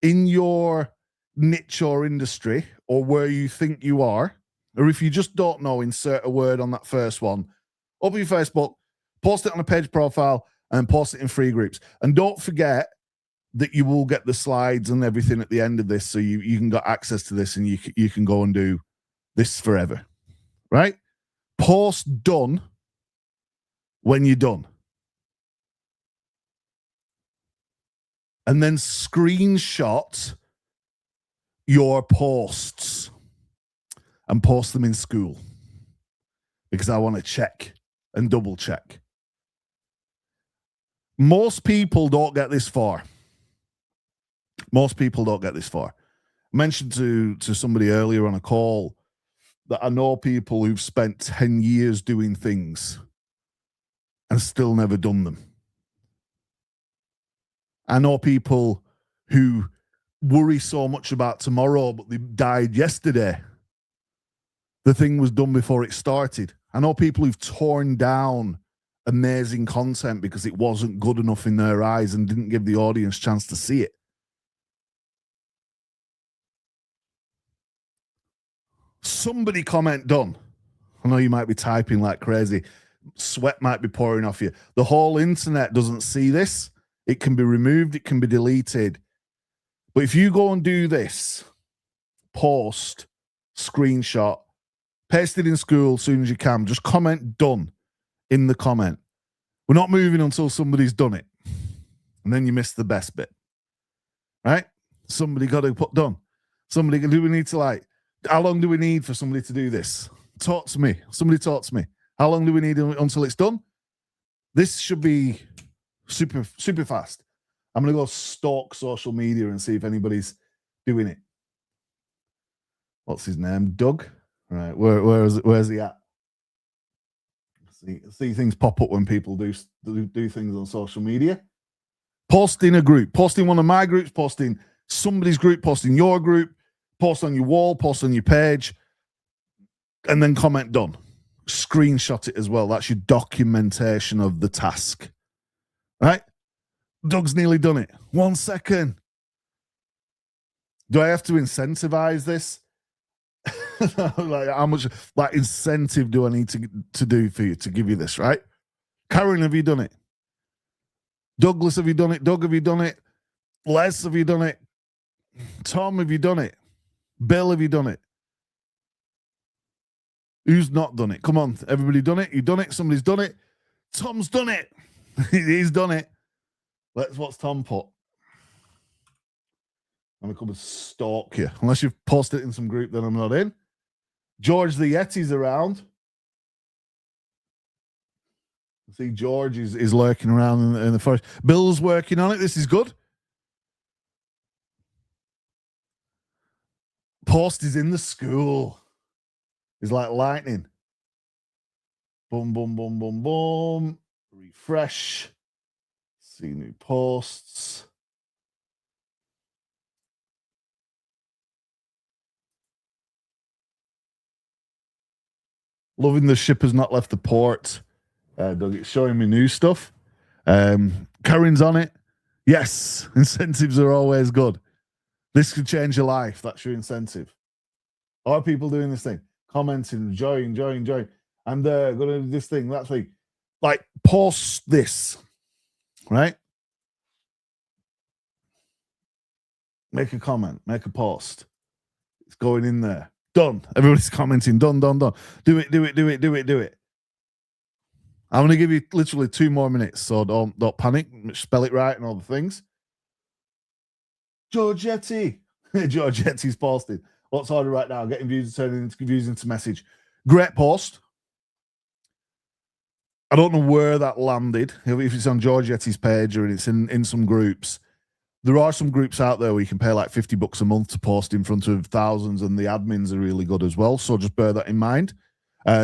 in your niche or industry or where you think you are, or if you just don't know, insert a word on that first one. Open your Facebook, post it on a page profile, and post it in 3 groups. And don't forget that you will get the slides and everything at the end of this, so you can get access to this, and you can go and do this forever, right? Post done when you're done. And then screenshot your posts and post them in school, because I want to check and double check. Most people don't get this far. I mentioned to somebody earlier on a call that I know people who've spent 10 years doing things and still never done them. I know people who worry so much about tomorrow, but they died yesterday. The thing was done before it started. I know people who've torn down amazing content because it wasn't good enough in their eyes and didn't give the audience a chance to see it. Somebody comment done. I know you might be typing like crazy. Sweat might be pouring off you. The whole internet doesn't see this. It can be removed. It can be deleted. But if you go and do this, post, screenshot, paste it in school as soon as you can. Just comment done in the comment. We're not moving until somebody's done it. And then you miss the best bit. Right? Somebody got to put done. Somebody, do we need to how long do we need for somebody to do this? Talk to me. Somebody talk to me. How long do we need until it's done? This should be super, super fast. I'm going to go stalk social media and see if anybody's doing it. What's his name? Doug? Right. Where's he at? See things pop up when people do things on social media. Post in a group. Post in one of my groups. Post in somebody's group. Post in your group. Post on your wall. Post on your page. And then comment done. Screenshot it as well. That's your documentation of the task. Right? Doug's nearly done it. 1 second. Do I have to incentivize this? How much incentive do I need to do for you to give you this, right? Karen, have you done it? Douglas, have you done it? Doug, have you done it? Les, have you done it? Tom, have you done it? Bill, have you done it? Who's not done it? Come on, everybody done it? You've done it? Somebody's done it? Tom's done it. He's done it. What's Tom put? I'm going to come and stalk you. Unless you've posted it in some group, then I'm not in. George the Yeti's around. See, George is lurking around in the forest. Bill's working on it. This is good. Post is in the school. It's like lightning. Boom, boom, boom, boom, boom. Refresh. See new posts. Loving the ship has not left the port. Doug, it's showing me new stuff. Karen's on it. Yes, incentives are always good. This could change your life. That's your incentive. Are people doing this thing? Commenting, enjoying. And they're going to do this thing, that thing. Like, post this, right? Make a comment, make a post. It's going in there. Done. Everybody's commenting. Done. Do it. I'm going to give you literally 2 more minutes, so don't panic. Spell it right and all the things. Giorgetti. Giorgetti's posted. What's harder right now? Getting views, turning views into message. Great post. I don't know where that landed. If it's on Giorgetti's page or it's in some groups. There are some groups out there where you can pay like $50 a month to post in front of thousands, and the admins are really good as well. So just bear that in mind.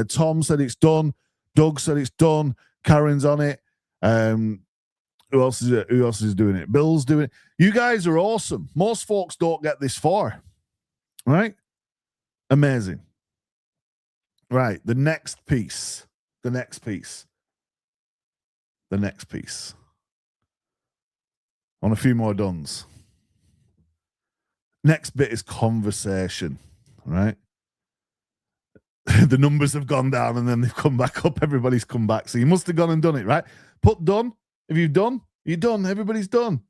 Tom said it's done. Doug said it's done. Karen's on it. Who else is doing it? Bill's doing it. You guys are awesome. Most folks don't get this far. Right? Amazing. Right. The next piece. On a few more duns. Next bit is conversation, right? The numbers have gone down and then they've come back up. Everybody's come back. So you must have gone and done it, right? Put done. If you've done, you're done. Everybody's done.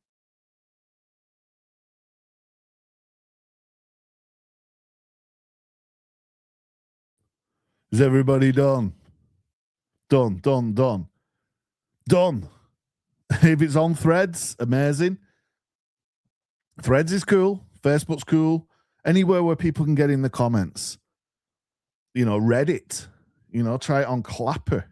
Is everybody done? Done. If it's on Threads, amazing. Threads is cool. Facebook's cool. Anywhere where people can get in the comments. Reddit. Try it on Clapper.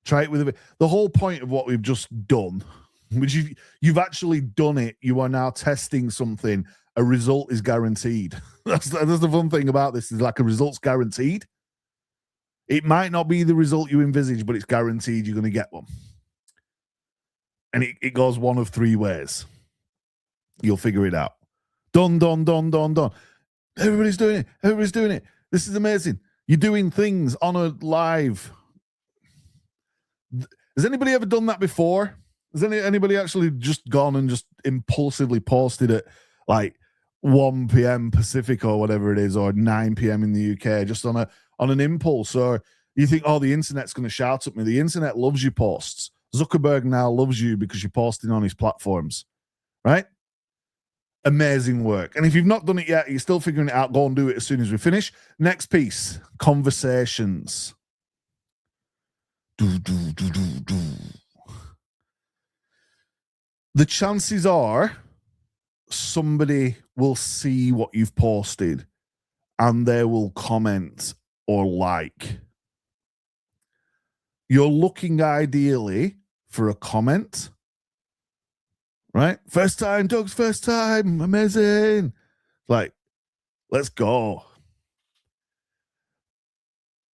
Try it with the whole point of what we've just done, which you've actually done it. You are now testing something. A result is guaranteed. That's the fun thing about this. Is like a result's guaranteed. It might not be the result you envisage, but it's guaranteed you're going to get one. And it goes one of 3 ways. You'll figure it out. Done. Everybody's doing it. This is amazing. You're doing things on a live. Has anybody ever done that before? Has anybody actually just gone and just impulsively posted at like 1 p.m. Pacific or whatever it is, or 9 p.m. in the UK, just on an impulse? Or you think, oh, the internet's going to shout at me. The internet loves your posts. Zuckerberg now loves you because you're posting on his platforms, right? Amazing work. And if you've not done it yet, you're still figuring it out, go and do it as soon as we finish. Next piece, conversations. The chances are somebody will see what you've posted and they will comment or like. You're looking ideally for a comment, right? First time, Doug's first time. Amazing. Like, let's go.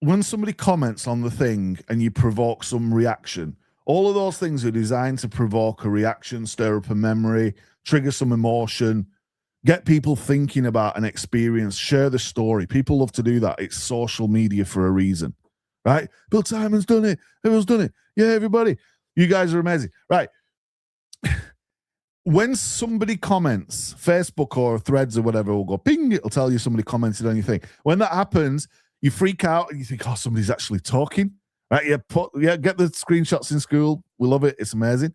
When somebody comments on the thing and you provoke some reaction, all of those things are designed to provoke a reaction, stir up a memory, trigger some emotion, get people thinking about an experience, share the story. People love to do that. It's social media for a reason, right? Bill Simon's done it. Everyone's done it. Yeah, everybody. You guys are amazing. Right. When somebody comments, Facebook or Threads or whatever will go ping, it'll tell you somebody commented on your thing. When that happens, you freak out and you think, oh, somebody's actually talking. Right? Get the screenshots in school. We love it. It's amazing.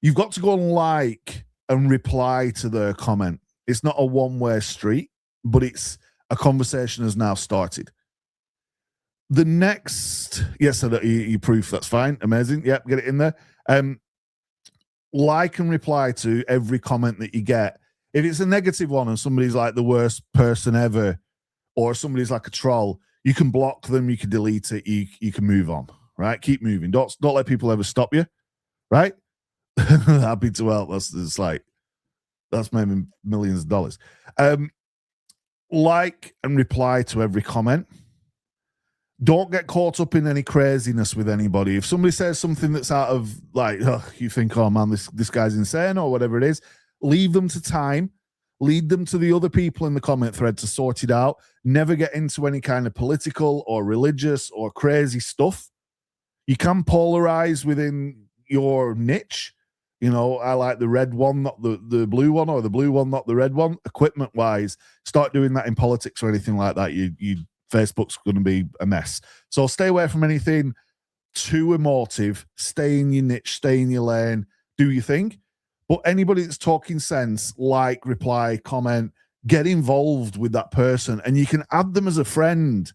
You've got to go and like and reply to their comment. It's not a one-way street, but it's a conversation has now started. The next, yes, you proof, that's fine. Amazing. Yep, get it in there. Like and reply to every comment that you get. If it's a negative one and somebody's like the worst person ever, or somebody's like a troll, you can block them, you can delete it, you can move on, right? Keep moving. Don't let people ever stop you, right? Happy to help. That's maybe millions of dollars. Like and reply to every comment. Don't get caught up in any craziness with anybody. If somebody says something that's out of you think, oh man, this guy's insane or whatever it is, leave them to time. Lead them to the other people in the comment thread to sort it out. Never get into any kind of political or religious or crazy stuff. You can polarize within your niche, You know, I like the red one, not the blue one, or the blue one, not the red one. Equipment wise, start doing that in politics or anything like that. You Facebook's going to be a mess. So stay away from anything too emotive. Stay in your niche, stay in your lane, do your thing. But anybody that's talking sense, like, reply, comment, get involved with that person, and you can add them as a friend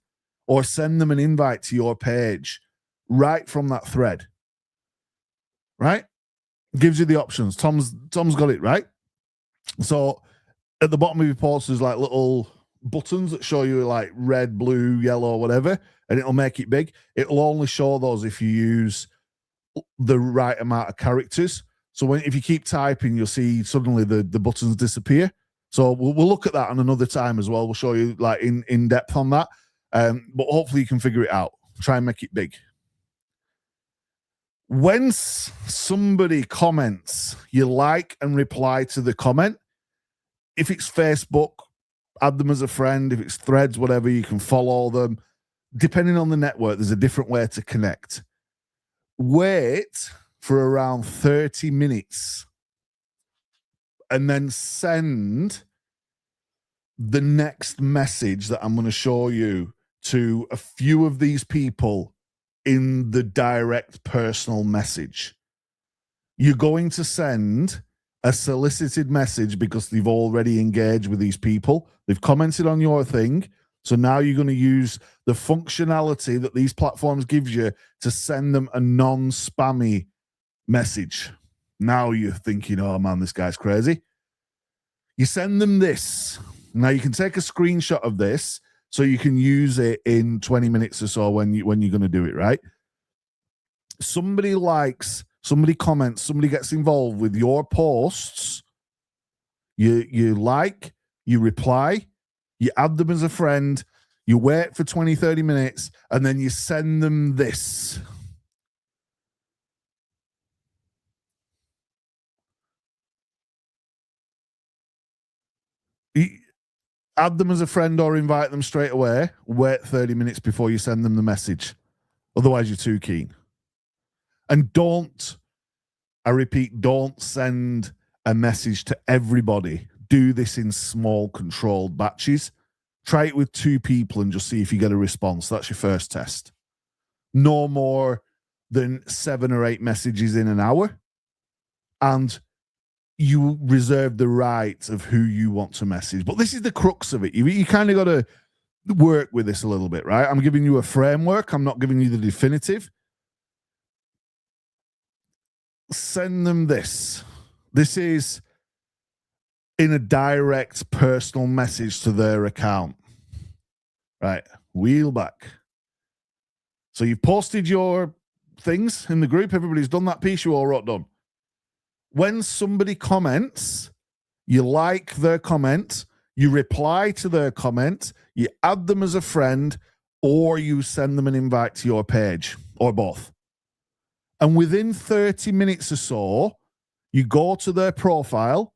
or send them an invite to your page right from that thread. Right? Gives you the options. Tom's got it right. So at the bottom of your post, there's like little buttons that show you like red, blue, yellow, whatever, and it'll make it big. It'll only show those if you use the right amount of characters. So if you keep typing, you'll see suddenly the buttons disappear. So we'll look at that on another time as well. We'll show you like in depth on that. But hopefully you can figure it out. Try and make it big. When somebody comments, you like and reply to the comment. If it's Facebook, add them as a friend. If it's Threads, whatever, you can follow them. Depending on the network, there's a different way to connect. Wait for around 30 minutes and then send the next message that I'm going to show you to a few of these people in the direct personal message. You're going to send a solicited message because they've already engaged with these people. They've commented on your thing. So now you're going to use the functionality that these platforms give you to send them a non-spammy message. Now you're thinking, oh man, this guy's crazy. You send them this. Now you can take a screenshot of this so you can use it in 20 minutes or so when you're going to do it, right? Somebody likes, somebody comments, somebody gets involved with your posts. You like, you reply, you add them as a friend, you wait for 20, 30 minutes, and then you send them this. Add them as a friend or invite them straight away. Wait 30 minutes before you send them the message. Otherwise, you're too keen. And don't, I repeat, don't send a message to everybody. Do this in small, controlled batches. Try it with 2 people and just see if you get a response. That's your first test. No more than 7 or 8 messages in an hour. And you reserve the right of who you want to message. But this is the crux of it. You kind of got to work with this a little bit, right? I'm giving you a framework. I'm not giving you the definitive. Send them this. This is in a direct personal message to their account. Right. Wheel back. So you've posted your things in the group. Everybody's done that piece. You all wrote done. When somebody comments, you like their comment, you reply to their comment, you add them as a friend, or you send them an invite to your page, or both. And within 30 minutes or so, you go to their profile,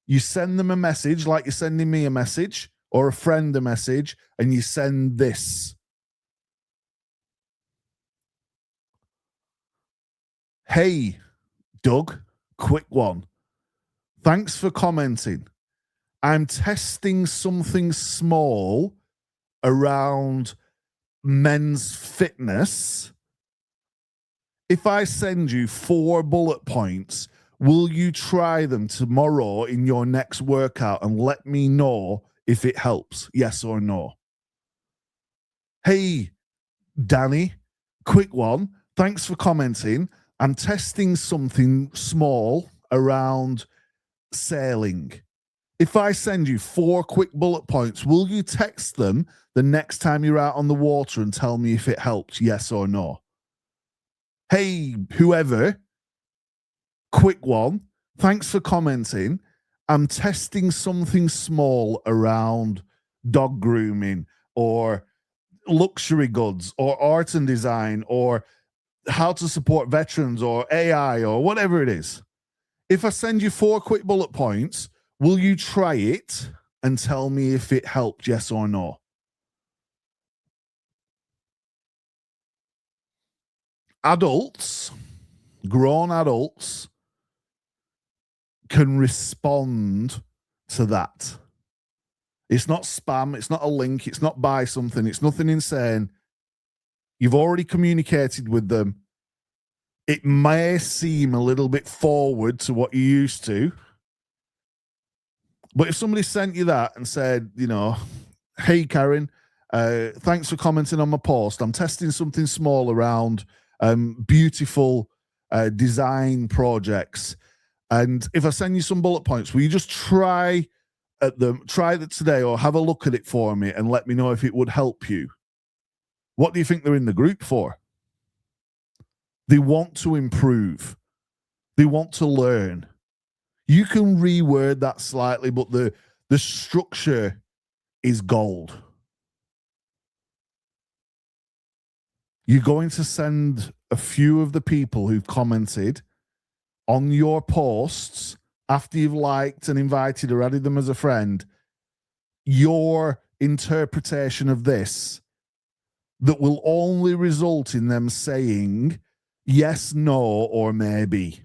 you send them a message like you're sending me a message, or a friend a message, and you send this. Hey, Doug. Quick one. Thanks for commenting. I'm testing something small around men's fitness. If I send you 4 bullet points, will you try them tomorrow in your next workout and let me know if it helps? Yes or no? Hey, Danny, quick one. Thanks for commenting. I'm testing something small around sailing. If I send you 4 quick bullet points, will you text them the next time you're out on the water and tell me if it helps? Yes or no? Hey, whoever, quick one. Thanks for commenting. I'm testing something small around dog grooming or luxury goods or art and design or how to support veterans or AI or whatever it is. If I send you 4 quick bullet points, will you try it and tell me if it helped, yes or no? Adults, grown adults, can respond to that. It's not spam. It's not a link. It's not buy something. It's nothing insane. You've already communicated with them. It may seem a little bit forward to what you used to. But if somebody sent you that and said, you know, hey, Karen, thanks for commenting on my post. I'm testing something small around beautiful design projects. And if I send you some bullet points, will you just try that today or have a look at it for me and let me know if it would help you? What do you think they're in the group for? They want to improve. They want to learn. You can reword that slightly, but the structure is gold. You're going to send a few of the people who've commented on your posts after you've liked and invited or added them as a friend, your interpretation of this that will only result in them saying yes, no, or maybe.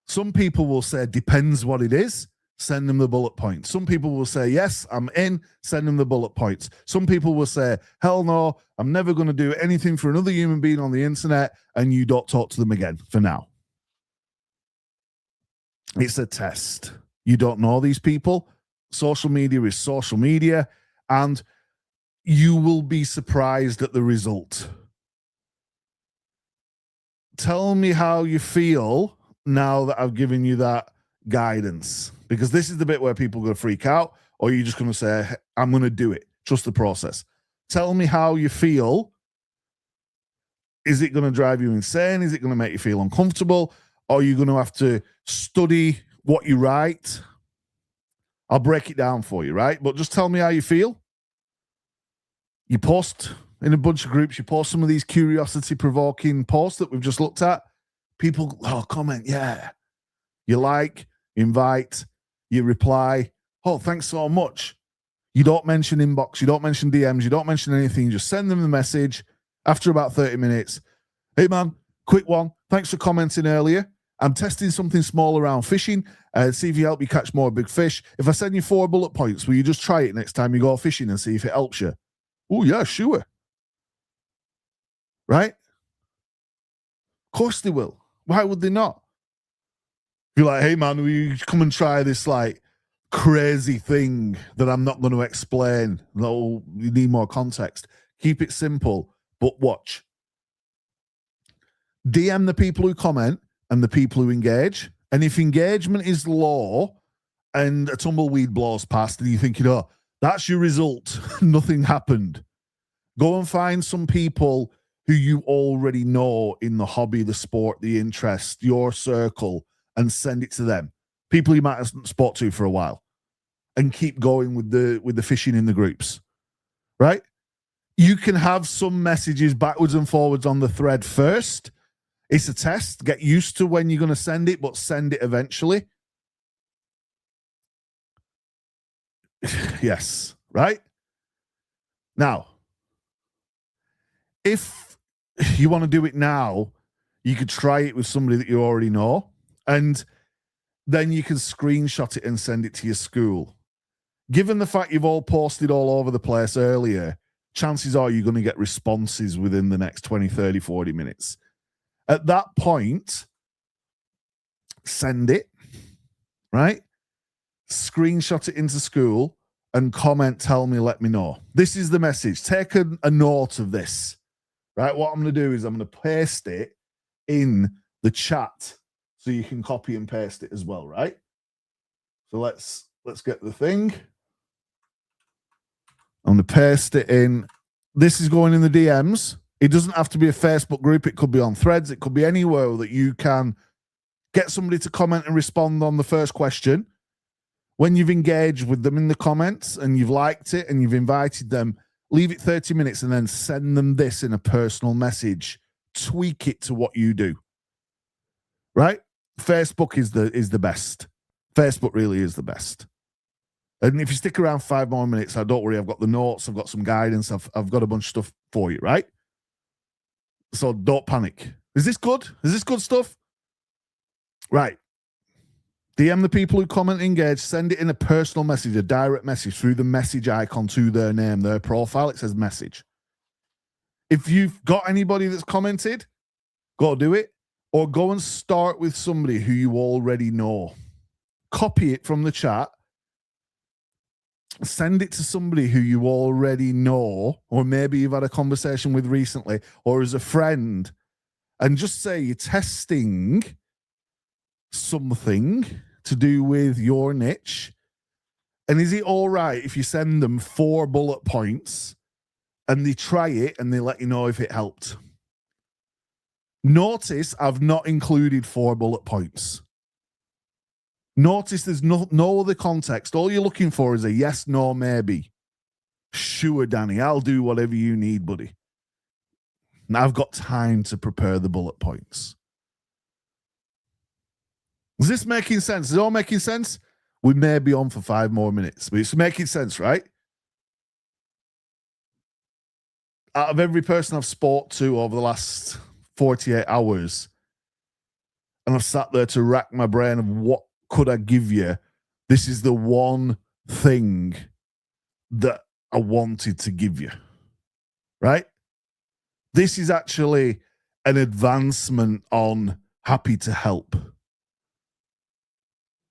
Some people will say, depends what it is, send them the bullet points. Some people will say, yes, I'm in, send them the bullet points. Some people will say, hell no, I'm never going to do anything for another human being on the internet, and you don't talk to them again for now. It's a test. You don't know these people. Social media is social media, and you will be surprised at the result. Tell me how you feel now that I've given you that guidance, because this is the bit where people are going to freak out, or you're just going to say, I'm going to do it. Trust the process. Tell me how you feel. Is it going to drive you insane? Is it going to make you feel uncomfortable? Or are you going to have to study what you write? I'll break it down for you, right? But just tell me how you feel. You post in a bunch of groups, you post some of these curiosity-provoking posts that we've just looked at. People, comment, yeah. You like, invite, you reply. Oh, thanks so much. You don't mention inbox, you don't mention DMs, you don't mention anything. You just send them the message after about 30 minutes. Hey, man, quick one. Thanks for commenting earlier. I'm testing something small around fishing. See if you help me catch more big fish. If I send you 4 bullet points, will you just try it next time you go fishing and see if it helps you? Oh, yeah, sure. Right? Of course they will. Why would they not? You're like, hey, man, will you come and try this, like, crazy thing that I'm not going to explain? No, you need more context. Keep it simple, but watch. DM the people who comment and the people who engage. And if engagement is low and a tumbleweed blows past and you're thinking, oh, that's your result, nothing happened, go and find some people who you already know in the hobby, the sport, the interest, your circle, and send it to them. People you might have spoke to for a while, and keep going with the fishing in the groups, right? You can have some messages backwards and forwards on the thread first. It's a test. Get used to when you're going to send it, but send it eventually. Yes, right? Now, if you want to do it now, you could try it with somebody that you already know, and then you can screenshot it and send it to your school. Given the fact you've all posted all over the place earlier, chances are you're going to get responses within the next 20, 30, 40 minutes. At that point, send it, right? Screenshot it into school and comment, tell me, let me know. This is the message. Take a note of this, right? What I'm going to do is I'm going to paste it in the chat so you can copy and paste it as well, right? So let's get the thing. I'm going to paste it in. This is going in the DMs. It doesn't have to be a Facebook group. It could be on Threads. It could be anywhere that you can get somebody to comment and respond on the first question. When you've engaged with them in the comments and you've liked it and you've invited them, leave it 30 minutes and then send them this in a personal message. Tweak it to what you do. Right? Facebook is the best. Facebook really is the best. And if you stick around 5 more minutes, don't worry, I've got the notes, I've got some guidance, I've got a bunch of stuff for you, right? So don't panic. Is this good? Is this good stuff? Right. DM the people who comment, engage, send it in a personal message, a direct message through the message icon to their name, their profile. It says message. If you've got anybody that's commented, go do it, or go and start with somebody who you already know. Copy it from the chat, send it to somebody who you already know, or maybe you've had a conversation with recently, or as a friend, and just say you're testing something to do with your niche. And is it all right if you send them 4 bullet points and they try it and they let you know if it helped? Notice I've not included 4 bullet points. Notice there's no other context. All you're looking for is a yes, no, maybe. Sure, Danny, I'll do whatever you need, buddy. Now I've got time to prepare the bullet points. Is this making sense? Is it all making sense? We may be on for 5 more minutes, but it's making sense, right? Out of every person I've spoke to over the last 48 hours, and I've sat there to rack my brain of what could I give you, this is the one thing that I wanted to give you, right? This is actually an advancement on happy to help.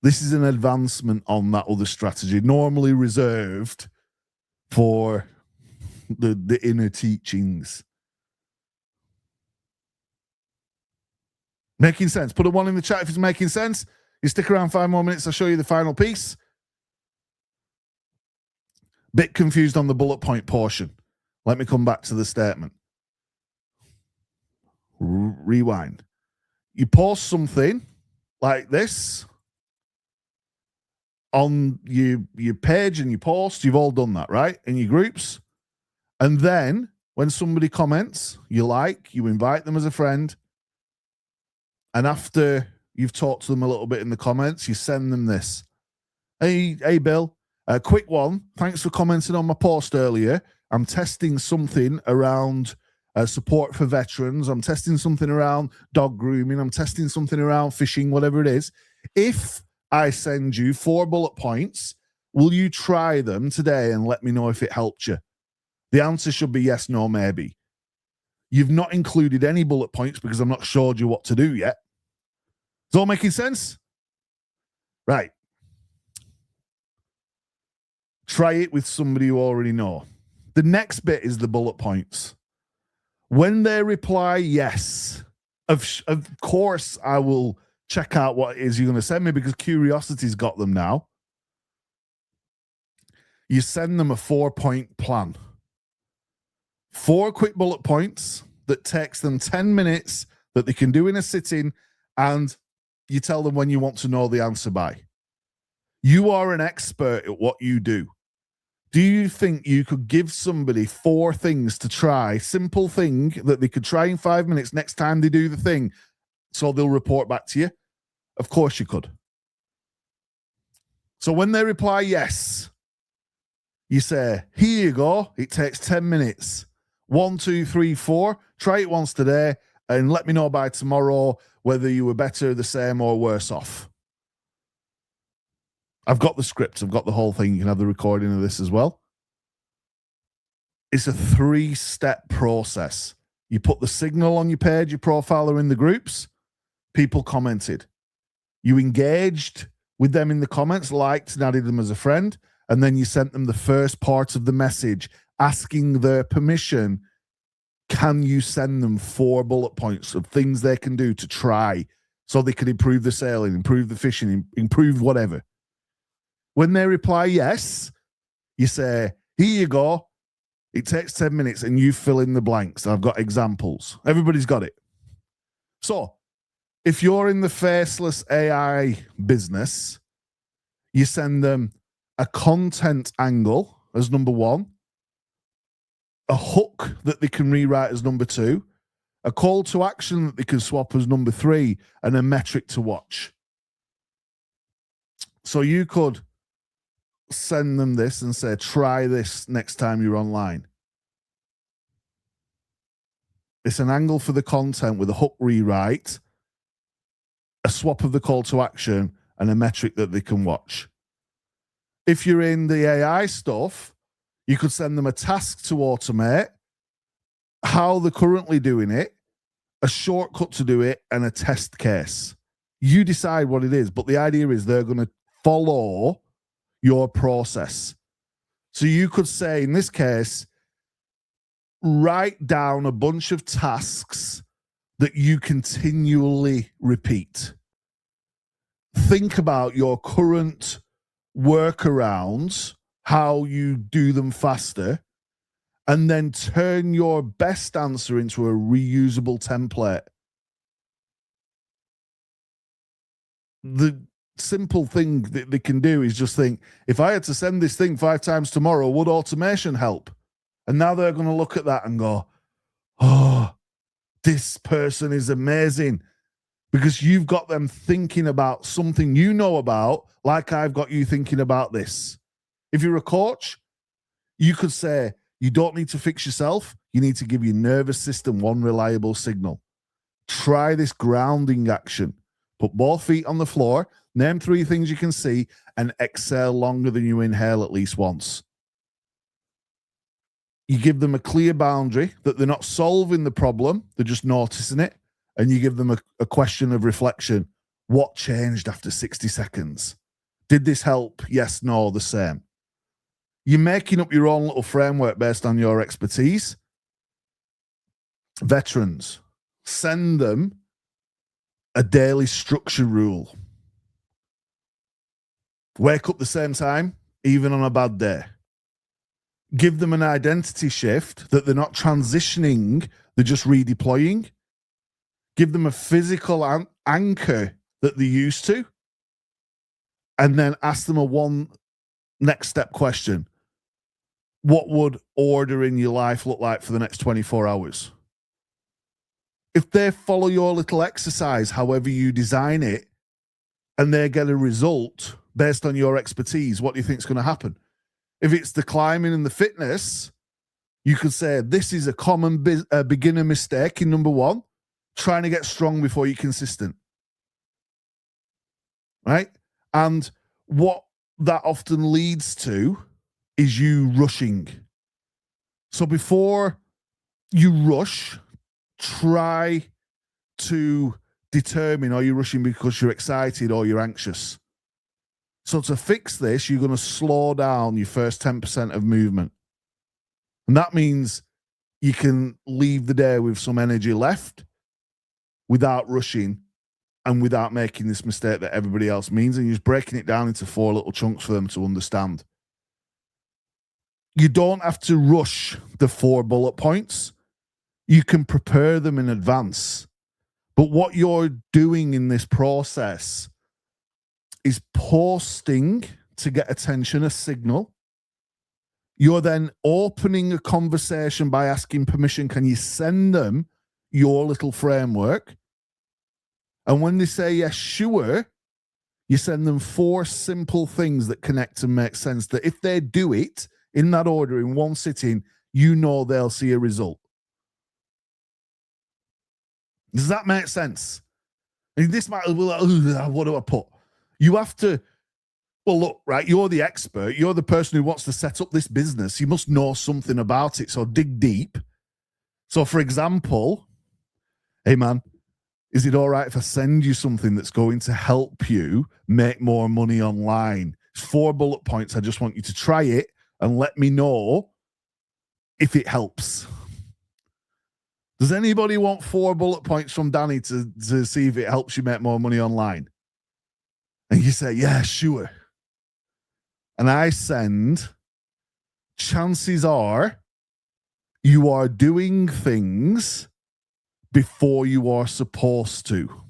This is an advancement on that other strategy, normally reserved for the inner teachings. Making sense? Put a 1 in the chat if it's making sense. You stick around 5 more minutes, I'll show you the final piece. Bit confused on the bullet point portion. Let me come back to the statement. Rewind. You post something like this on your page and your post. You've all done that, right? In your groups. And then when somebody comments, you invite them as a friend. And after you've talked to them a little bit in the comments, you send them this. Hey, Bill, a quick one. Thanks for commenting on my post earlier. I'm testing something around support for veterans. I'm testing something around dog grooming. I'm testing something around fishing, whatever it is. If I send you 4 bullet points, will you try them today and let me know if it helped you? The answer should be yes, no, maybe. You've not included any bullet points because I've not showed you what to do yet. Is it all making sense? Right. Try it with somebody you already know. The next bit is the bullet points. When they reply yes, of course I will check out what it is you're going to send me because curiosity's got them now. You send them a 4-point plan. 4 quick bullet points that takes them 10 minutes that they can do in a sitting, and you tell them when you want to know the answer by. You are an expert at what you do. Do you think you could give somebody 4 things to try, simple thing that they could try in 5 minutes next time they do the thing, so they'll report back to you? Of course you could. So when they reply yes, you say, here you go. It takes 10 minutes. 1, 2, 3, 4. Try it once today and let me know by tomorrow whether you were better, the same, or worse off. I've got the script. I've got the whole thing. You can have the recording of this as well. It's a 3-step process. You put the signal on your page, your profile, or in the groups. People commented. You engaged with them in the comments, liked and added them as a friend, and then you sent them the first part of the message asking their permission. Can you send them 4 bullet points of things they can do to try so they can improve the sailing, improve the fishing, improve whatever? When they reply yes, you say, here you go. It takes 10 minutes and you fill in the blanks. I've got examples. Everybody's got it. So if you're in the faceless AI business, you send them a content angle as number 1, a hook that they can rewrite as number 2, a call to action that they can swap as number 3, and a metric to watch. So you could send them this and say, try this next time you're online. It's an angle for the content with a hook rewrite, a swap of the call to action, and a metric that they can watch. If you're in the AI stuff, you could send them a task to automate, how they're currently doing it, a shortcut to do it, and a test case. You decide what it is, but the idea is they're going to follow your process. So you could say, in this case, write down a bunch of tasks that you continually repeat. Think about your current workarounds, how you do them faster, and then turn your best answer into a reusable template. The simple thing that they can do is just think, if I had to send this thing 5 times tomorrow, would automation help? And now they're going to look at that and go, oh, this person is amazing, because you've got them thinking about something you know about, like I've got you thinking about this. If you're a coach, you could say, you don't need to fix yourself. You need to give your nervous system one reliable signal. Try this grounding action. Put both feet on the floor, name 3 things you can see, and exhale longer than you inhale at least once. You give them a clear boundary that they're not solving the problem, they're just noticing it, and you give them a question of reflection. What changed after 60 seconds? Did this help? Yes, no, the same. You're making up your own little framework based on your expertise. Veterans, send them a daily structure rule. Wake up the same time, even on a bad day. Give them an identity shift that they're not transitioning, they're just redeploying. Give them a physical anchor that they're used to. And then ask them a one next step question. What would order in your life look like for the next 24 hours? If they follow your little exercise, however you design it, and they get a result based on your expertise, what do you think is going to happen? If it's the climbing and the fitness, you could say, this is a common beginner mistake in number 1, trying to get strong before you're consistent. Right? And what that often leads to is you rushing. So before you rush, try to determine, are you rushing because you're excited or you're anxious? So to fix this, you're going to slow down your first 10% of movement. And that means you can leave the day with some energy left without rushing and without making this mistake that everybody else means. And you're just breaking it down into 4 little chunks for them to understand. You don't have to rush the 4 bullet points. You can prepare them in advance. But what you're doing in this process is posting to get attention, a signal. You're then opening a conversation by asking permission. Can you send them your little framework? And when they say yes, sure, you send them 4 simple things that connect and make sense, that if they do it in that order in one sitting, you know they'll see a result. Does that make sense? And this might be like, what do I put? You have to, well, look, right, you're the expert. You're the person who wants to set up this business. You must know something about it, so dig deep. So, for example, hey, man, is it all right if I send you something that's going to help you make more money online? It's 4 bullet points. I just want you to try it and let me know if it helps. Does anybody want 4 bullet points from Danny to see if it helps you make more money online? And you say, yeah, sure. And I send, chances are you are doing things before you are supposed to.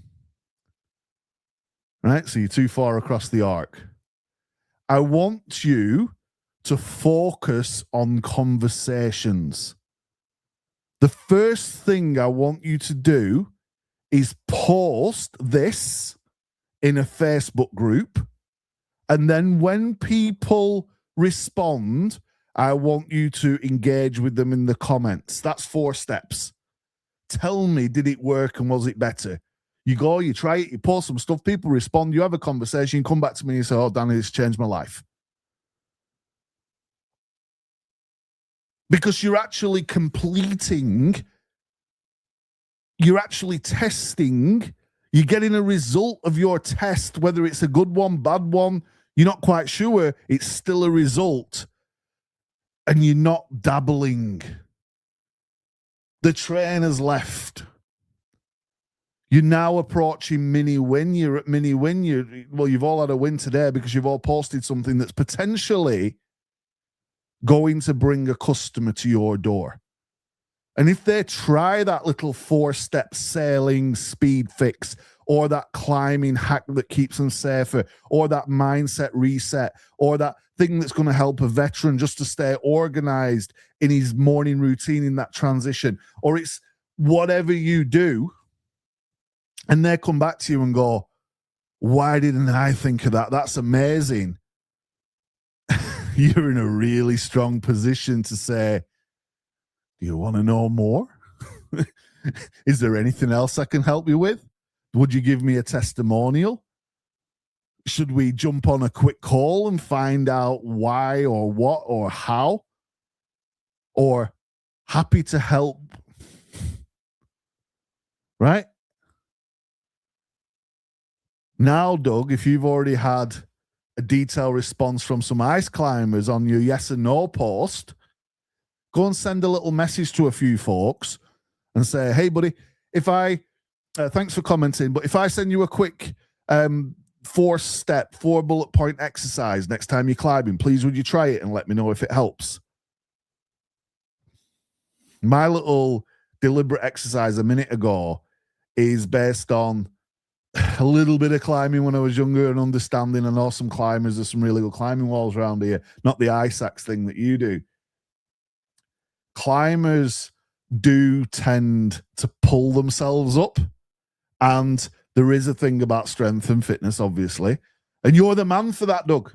Right? So you're too far across the arc. I want you to focus on conversations. The first thing I want you to do is post this in a Facebook group. And then when people respond, I want you to engage with them in the comments. That's 4 steps. Tell me, did it work and was it better? You go, you try it, you post some stuff, people respond, you have a conversation, you come back to me and you say, oh, Danny, it's changed my life. Because you're actually completing, you're actually testing, you're getting a result of your test, whether it's a good one, bad one, you're not quite sure, it's still a result. And you're not dabbling. The train has left. You're now approaching mini win. You're at mini win. You've all had a win today because you've all posted something that's potentially going to bring a customer to your door. And if they try that little 4-step sailing speed fix, or that climbing hack that keeps them safer, or that mindset reset, or that thing that's going to help a veteran just to stay organized in his morning routine in that transition, or it's whatever you do, and they come back to you and go, why didn't I think of that? That's amazing. You're in a really strong position to say, do you want to know more? Is there anything else I can help you with? Would you give me a testimonial? Should we jump on a quick call and find out why or what or how? Or happy to help? Right? Now, Doug, if you've already had a detailed response from some ice climbers on your yes and no post, go and send a little message to a few folks and say, hey, buddy, if I, thanks for commenting, but if I send you a quick 4-step, 4-bullet point exercise next time you're climbing, please would you try it and let me know if it helps? My little deliberate exercise a minute ago is based on a little bit of climbing when I was younger and understanding. I know some climbers, there's some really good climbing walls around here, not the ice axe thing that you do. Climbers do tend to pull themselves up, and there is a thing about strength and fitness, obviously, and you're the man for that, Doug.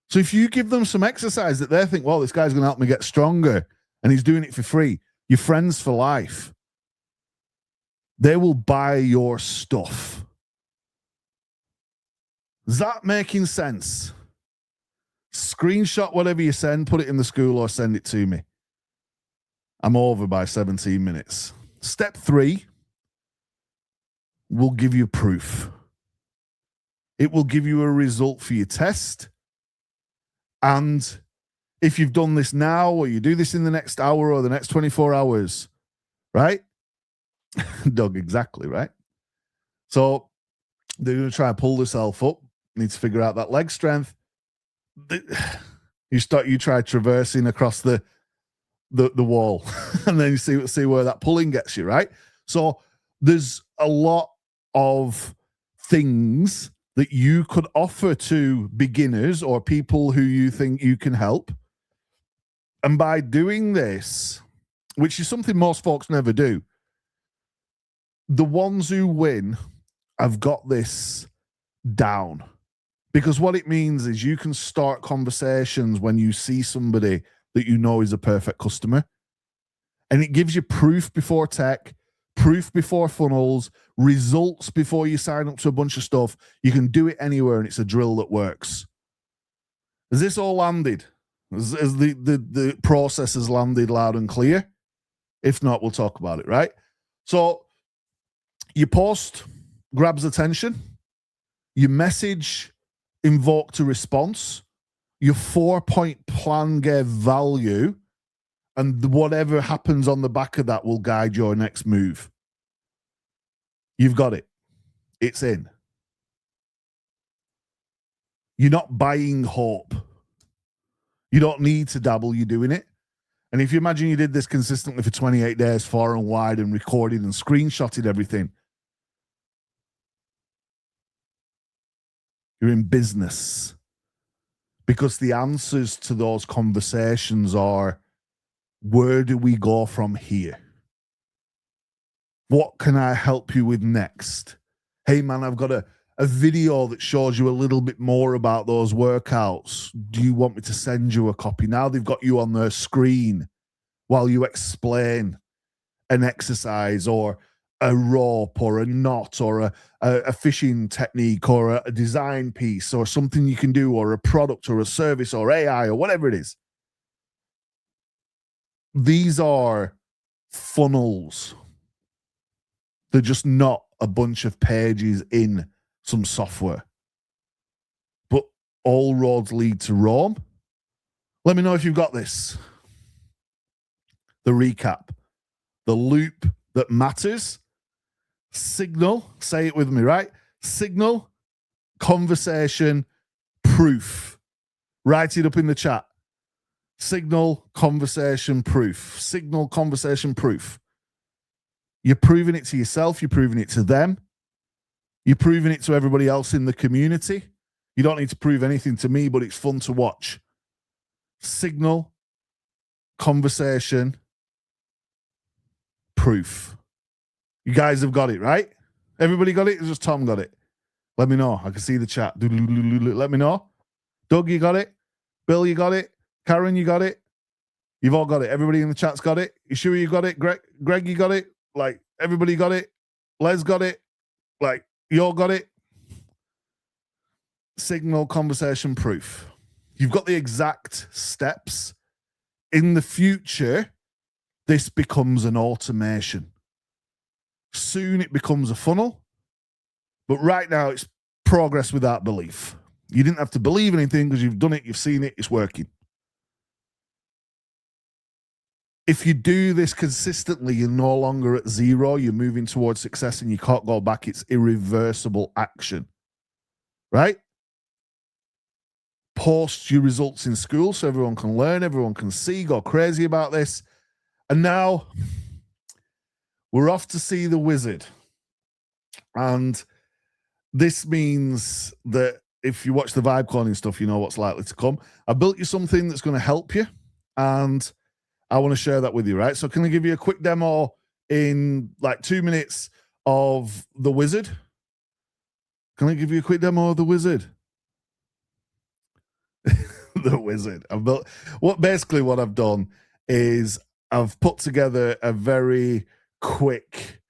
So if you give them some exercise that they think, well, this guy's going to help me get stronger, and he's doing it for free, you're friends for life. They will buy your stuff. Is that making sense? Screenshot whatever you send, put it in the school or send it to me. I'm over by 17 minutes. Step 3 will give you proof. It will give you a result for your test. And if you've done this now, or you do this in the next hour or the next 24 hours, right? Doug, exactly, right? So they're going to try and pull themselves up. Need to figure out that leg strength. You try traversing across the wall, and then you see where that pulling gets you, right? So there's a lot of things that you could offer to beginners or people who you think you can help. And by doing this, which is something most folks never do, the ones who win have got this down. Because what it means is you can start conversations when you see somebody that you know is a perfect customer. And it gives you proof before tech, proof before funnels, results before you sign up to a bunch of stuff. You can do it anywhere, and it's a drill that works. Has this all landed? Has the process has landed loud and clear? If not, we'll talk about it, right? So your post grabs attention. Your message invoked a response. Your 4-point plan gave value. And whatever happens on the back of that will guide your next move. You've got it. It's in. You're not buying hope. You don't need to dabble. You're doing it. And if you imagine you did this consistently for 28 days, far and wide, and recorded and screenshotted everything, you're in business. Because the answers to those conversations are, where do we go from here? What can I help you with next? Hey, man, I've got a video that shows you a little bit more about those workouts. Do you want me to send you a copy? Now they've got you on their screen while you explain an exercise or a rope or a knot or a fishing technique or a design piece or something you can do or a product or a service or AI or whatever it is. These are funnels. They're just not a bunch of pages in some software. But all roads lead to Rome. Let me know if you've got this. The recap, the loop that matters. Signal, say it with me, right? Signal, conversation, proof. Write it up in the chat. Signal, conversation, proof. Signal, conversation, proof. You're proving it to yourself. You're proving it to them. You're proving it to everybody else in the community. You don't need to prove anything to me, but it's fun to watch. Signal, conversation, proof. You guys have got it, right? Everybody got it? It's just Tom got it. Let me know. I can see the chat. Let me know. Doug, you got it? Bill, you got it? Karen, you got it? You've all got it. Everybody in the chat's got it. You sure you got it? Greg, you got it? Like, everybody got it? Les got it? Like, you all got it? Signal, conversation, proof. You've got the exact steps. In the future, this becomes an automation. Soon it becomes a funnel. But right now, it's progress without belief. You didn't have to believe anything because you've done it, you've seen it, it's working. If you do this consistently, you're no longer at zero. You're moving towards success and you can't go back. It's irreversible action. Right? Post your results in school so everyone can learn, everyone can see, go crazy about this. And now we're off to see the wizard. And this means that if you watch the vibe cloning stuff, you know what's likely to come. I built you something that's going to help you. And I want to share that with you, right? So can I give you a quick demo in like 2 minutes of the wizard? Can I give you a quick demo of the wizard? The wizard. I've built what I've done is I've put together a very quick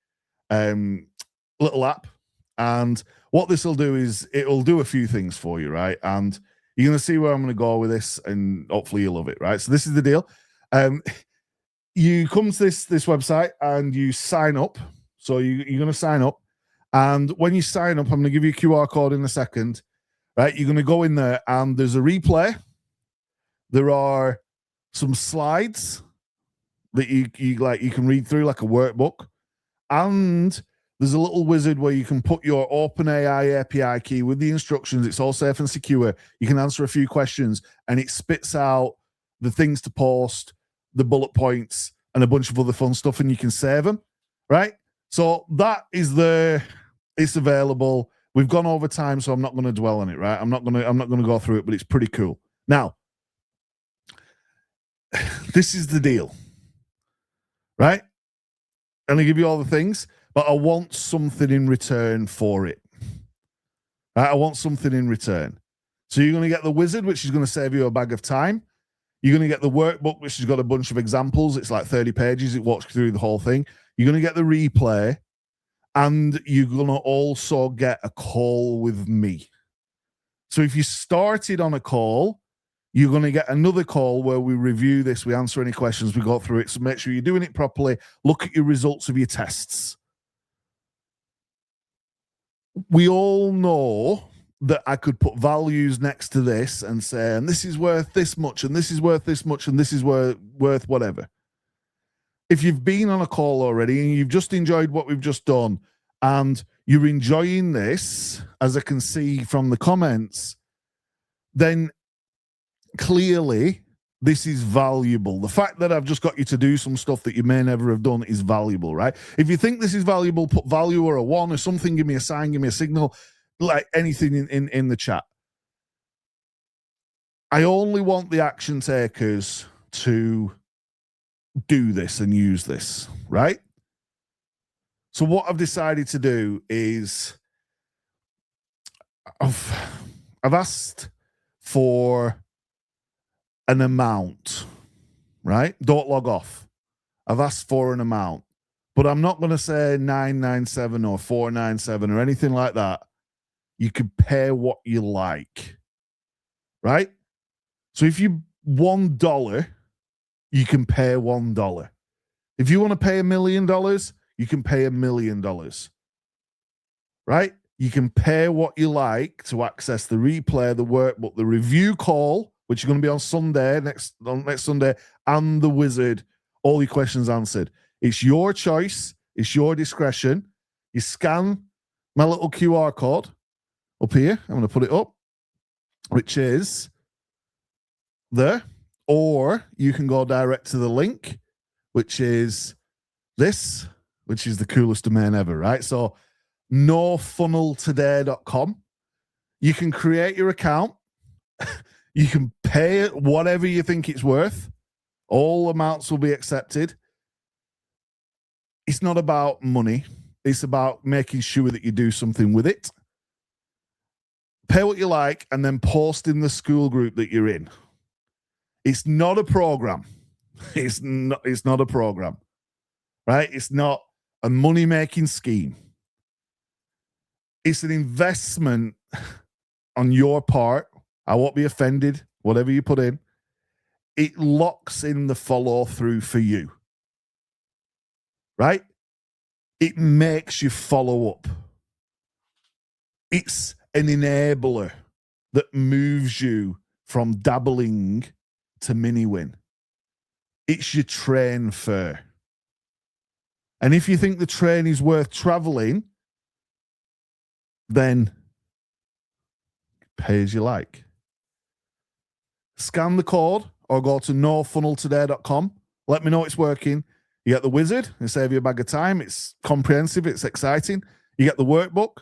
little app. And what this will do is it'll do a few things for you, right? And you're going to see where I'm going to go with this, and hopefully you'll love it, right? So this is the deal. You come to this website and you sign up. So you're going to sign up. And when you sign up, I'm going to give you a QR code in a second, right? You're going to go in there and there's a replay. There are some slides that you can read through like a workbook. And there's a little wizard where you can put your OpenAI API key with the instructions. It's all safe and secure. You can answer a few questions and it spits out the things to post, the bullet points, and a bunch of other fun stuff, and you can save them, right? So that is it's available. We've gone over time, so I'm not going to dwell on it, right? I'm not going to go through it, but it's pretty cool. Now, this is the deal, right? I'm going to give you all the things, but I want something in return for it. Right? I want something in return. So you're going to get the wizard, which is going to save you a bag of time. You're going to get the workbook, which has got a bunch of examples. It's like 30 pages. It walks through the whole thing. You're going to get the replay, and you're going to also get a call with me. So if you started on a call, you're going to get another call where we review this, we answer any questions, we go through it. So make sure you're doing it properly. Look at your results of your tests. We all know that I could put values next to this and say, and this is worth this much, and this is worth this much, and this is worth whatever. If you've been on a call already and you've just enjoyed what we've just done, and you're enjoying this, as I can see from the comments, then clearly this is valuable. The fact that I've just got you to do some stuff that you may never have done is valuable, right? If you think this is valuable, put value or a 1 or something, give me a sign, give me a signal, like anything in the chat. I only want the action takers to do this and use this, right? So what I've decided to do is I've asked for an amount, right? Don't log off. I've asked for an amount. but I'm not going to say 997 or 497 or anything like that. You can pay what you like, right? So if you $1, you can pay $1. If you want to pay $1 million, you can pay $1 million, right? You can pay what you like to access the replay, the workbook, the review call, which is going to be on Sunday, next Sunday, and the wizard, all your questions answered. It's your choice. It's your discretion. You scan my little QR code up here. I'm going to put it up, which is there. Or you can go direct to the link, which is this, which is the coolest domain ever, right? So nofunneltoday.com. You can create your account. You can pay it whatever you think it's worth. All amounts will be accepted. It's not about money. It's about making sure that you do something with it. Pay what you like and then post in the school group that you're in. It's not a program. It's not a program, right? It's not a money-making scheme. It's an investment on your part. I won't be offended, whatever you put in. It locks in the follow-through for you, right? It makes you follow up. It's an enabler that moves you from dabbling to mini-win. It's your train fare. And if you think the train is worth traveling, then pay as you like. Scan the code or go to nofunneltoday.com. Let me know it's working. You get the wizard and save you a bag of time. It's comprehensive. It's exciting. You get the workbook.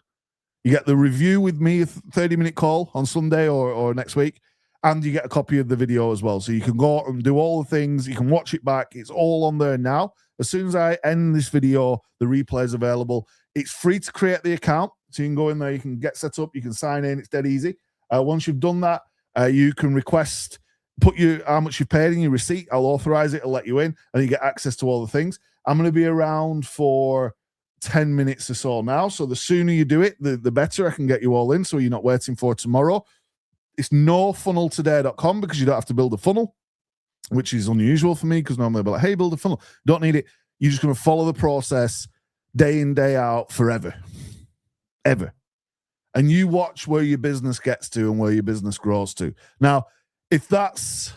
You get the review with me, a 30-minute call on Sunday or next week. And you get a copy of the video as well. So you can go and do all the things. You can watch it back. It's all on there now. As soon as I end this video, the replay is available. It's free to create the account. So you can go in there. You can get set up. You can sign in. It's dead easy. Once you've done that, you can request, put how much you've paid in your receipt. I'll authorize it. I'll let you in. And you get access to all the things. I'm going to be around for 10 minutes or so now. So the sooner you do it, the better I can get you all in. So you're not waiting for tomorrow. It's nofunneltoday.com because you don't have to build a funnel, which is unusual for me because normally I'll be like, hey, build a funnel. Don't need it. You're just going to follow the process day in, day out forever. Ever. And you watch where your business gets to and where your business grows to. Now, if that's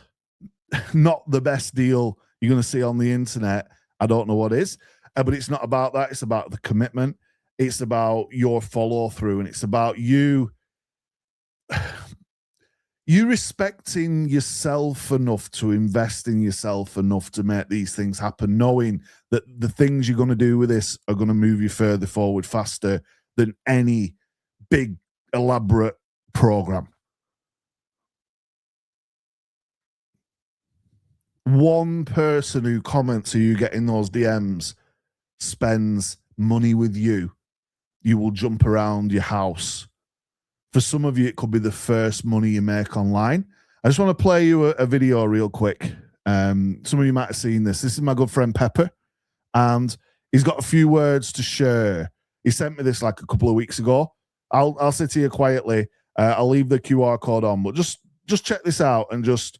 not the best deal you're going to see on the internet, I don't know what is. But it's not about that. It's about the commitment. It's about your follow through. And it's about you respecting yourself enough to invest in yourself enough to make these things happen, knowing that the things you're going to do with this are going to move you further forward faster than any big, elaborate program. One person who comments who you get in those DMs spends money with you. You will jump around your house. For some of you, it could be the first money you make online. I just want to play you a video real quick. Some of you might have seen this. This is my good friend Pepper, and he's got a few words to share. He sent me this like a couple of weeks ago. I'll sit here quietly. I'll leave the QR code on, but just check this out and just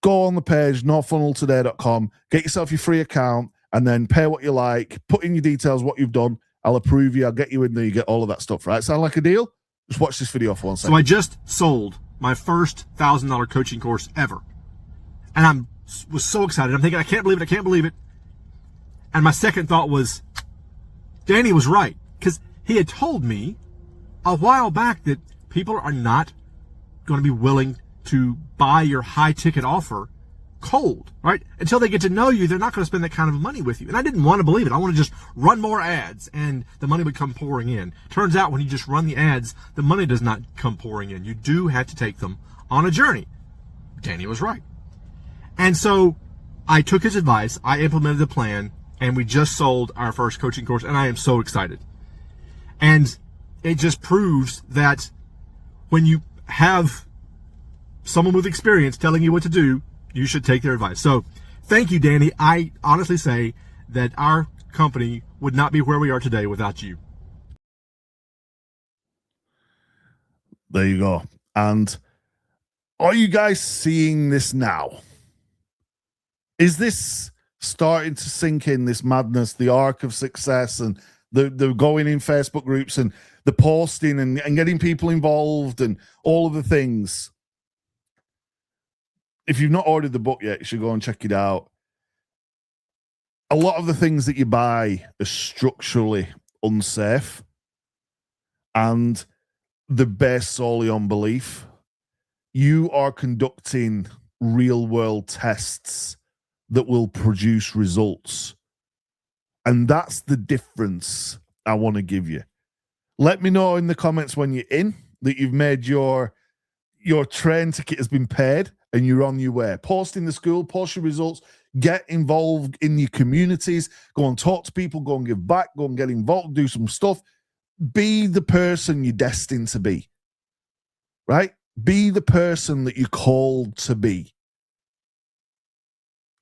go on the page, nofunneltoday.com, get yourself your free account, and then pay what you like, put in your details, what you've done. I'll approve you. I'll get you in there. You get all of that stuff, right? Sound like a deal? Just watch this video for 1 second. So I just sold my first $1,000 coaching course ever. And I was so excited. I'm thinking, I can't believe it. I can't believe it. And my second thought was, Danny was right. Because he had told me a while back that people are not going to be willing to buy your high ticket offer cold, right? Until they get to know you, they're not going to spend that kind of money with you. And I didn't want to believe it. I want to just run more ads and the money would come pouring in. Turns out when you just run the ads, the money does not come pouring in. You do have to take them on a journey. Danny was right. And so I took his advice, I implemented the plan, and we just sold our first coaching course, and I am so excited. And it just proves that when you have someone with experience telling you what to do, you should take their advice. So thank you, Danny. I honestly say that our company would not be where we are today without you. There you go. And are you guys seeing this now? Is this starting to sink in, this madness, the arc of success, and the going in Facebook groups and the posting and getting people involved and all of the things? If you've not ordered the book yet, you should go and check it out. A lot of the things that you buy are structurally unsafe, and they're based solely on belief. You are conducting real world tests that will produce results. And that's the difference I want to give you. Let me know in the comments when you're in that you've made your train ticket has been paid and you're on your way. Post in the school, post your results, get involved in your communities, go and talk to people, go and give back, go and get involved, do some stuff. Be the person you're destined to be, right? Be the person that you're called to be.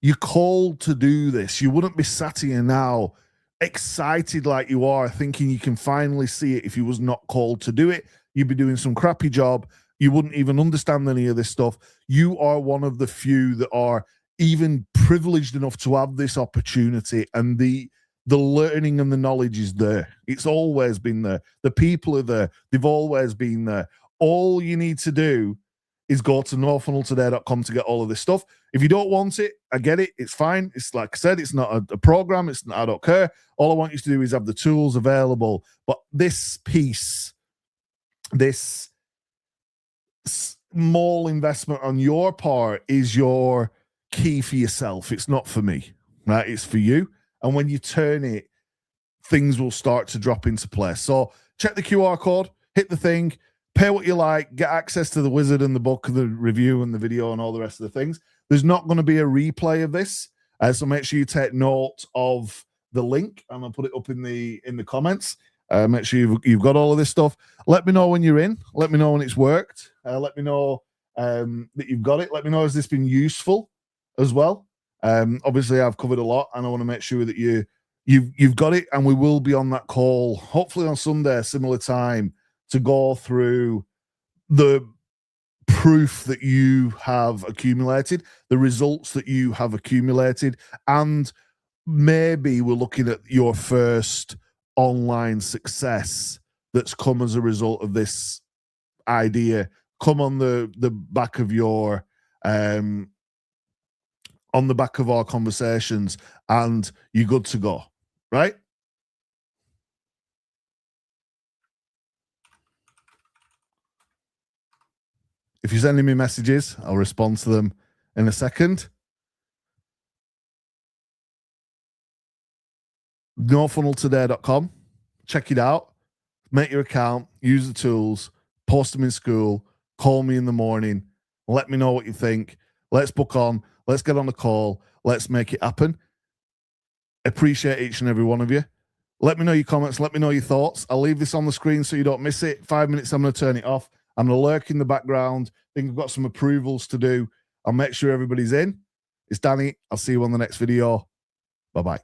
You're called to do this. You wouldn't be sat here now excited like you are, thinking you can finally see it if you was not called to do it. You'd be doing some crappy job. You wouldn't even understand any of this stuff. You are one of the few that are even privileged enough to have this opportunity, and the learning and the knowledge is there. It's always been there. The people are there. They've always been there. All you need to do is go to nofunneltoday.com to get all of this stuff. If you don't want it, I get it. It's fine. It's like I said, it's not a program. It's not, I don't care. All I want you to do is have the tools available. But this piece, this small investment on your part is your key for yourself. It's not for me, right? It's for you. And when you turn it, things will start to drop into place. So check the QR code, hit the thing, pay what you like, get access to the wizard and the book, the review and the video and all the rest of the things. There's not going to be a replay of this. So make sure you take note of the link, and I'll put it up in the comments. Make sure you've got all of this stuff. Let me know when you're in. Let me know when it's worked. Let me know that you've got it. Let me know, has this been useful as well? Obviously, I've covered a lot, and I want to make sure that you've got it. And we will be on that call, hopefully on Sunday, similar time, to go through the proof that you have accumulated, the results that you have accumulated, and maybe we're looking at your first online success that's come as a result of this idea. Come on the back of your on the back of our conversations, and you're good to go, right? If you're sending me messages, I'll respond to them in a second. nofunneltoday.com. Check it out. Make your account. Use the tools. Post them in school. Call me in the morning. Let me know what you think. Let's book on. Let's get on the call. Let's make it happen. Appreciate each and every one of you. Let me know your comments. Let me know your thoughts. I'll leave this on the screen so you don't miss it. 5 minutes, I'm going to turn it off. I'm going to lurk in the background. I think I've got some approvals to do. I'll make sure everybody's in. It's Danny. I'll see you on the next video. Bye-bye.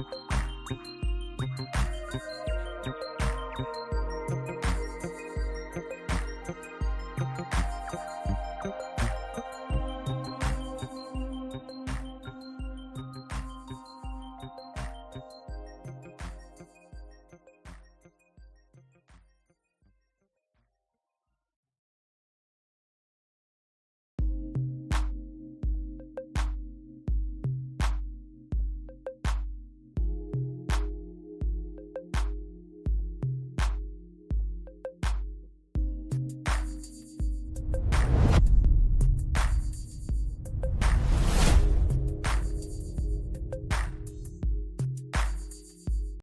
Bye.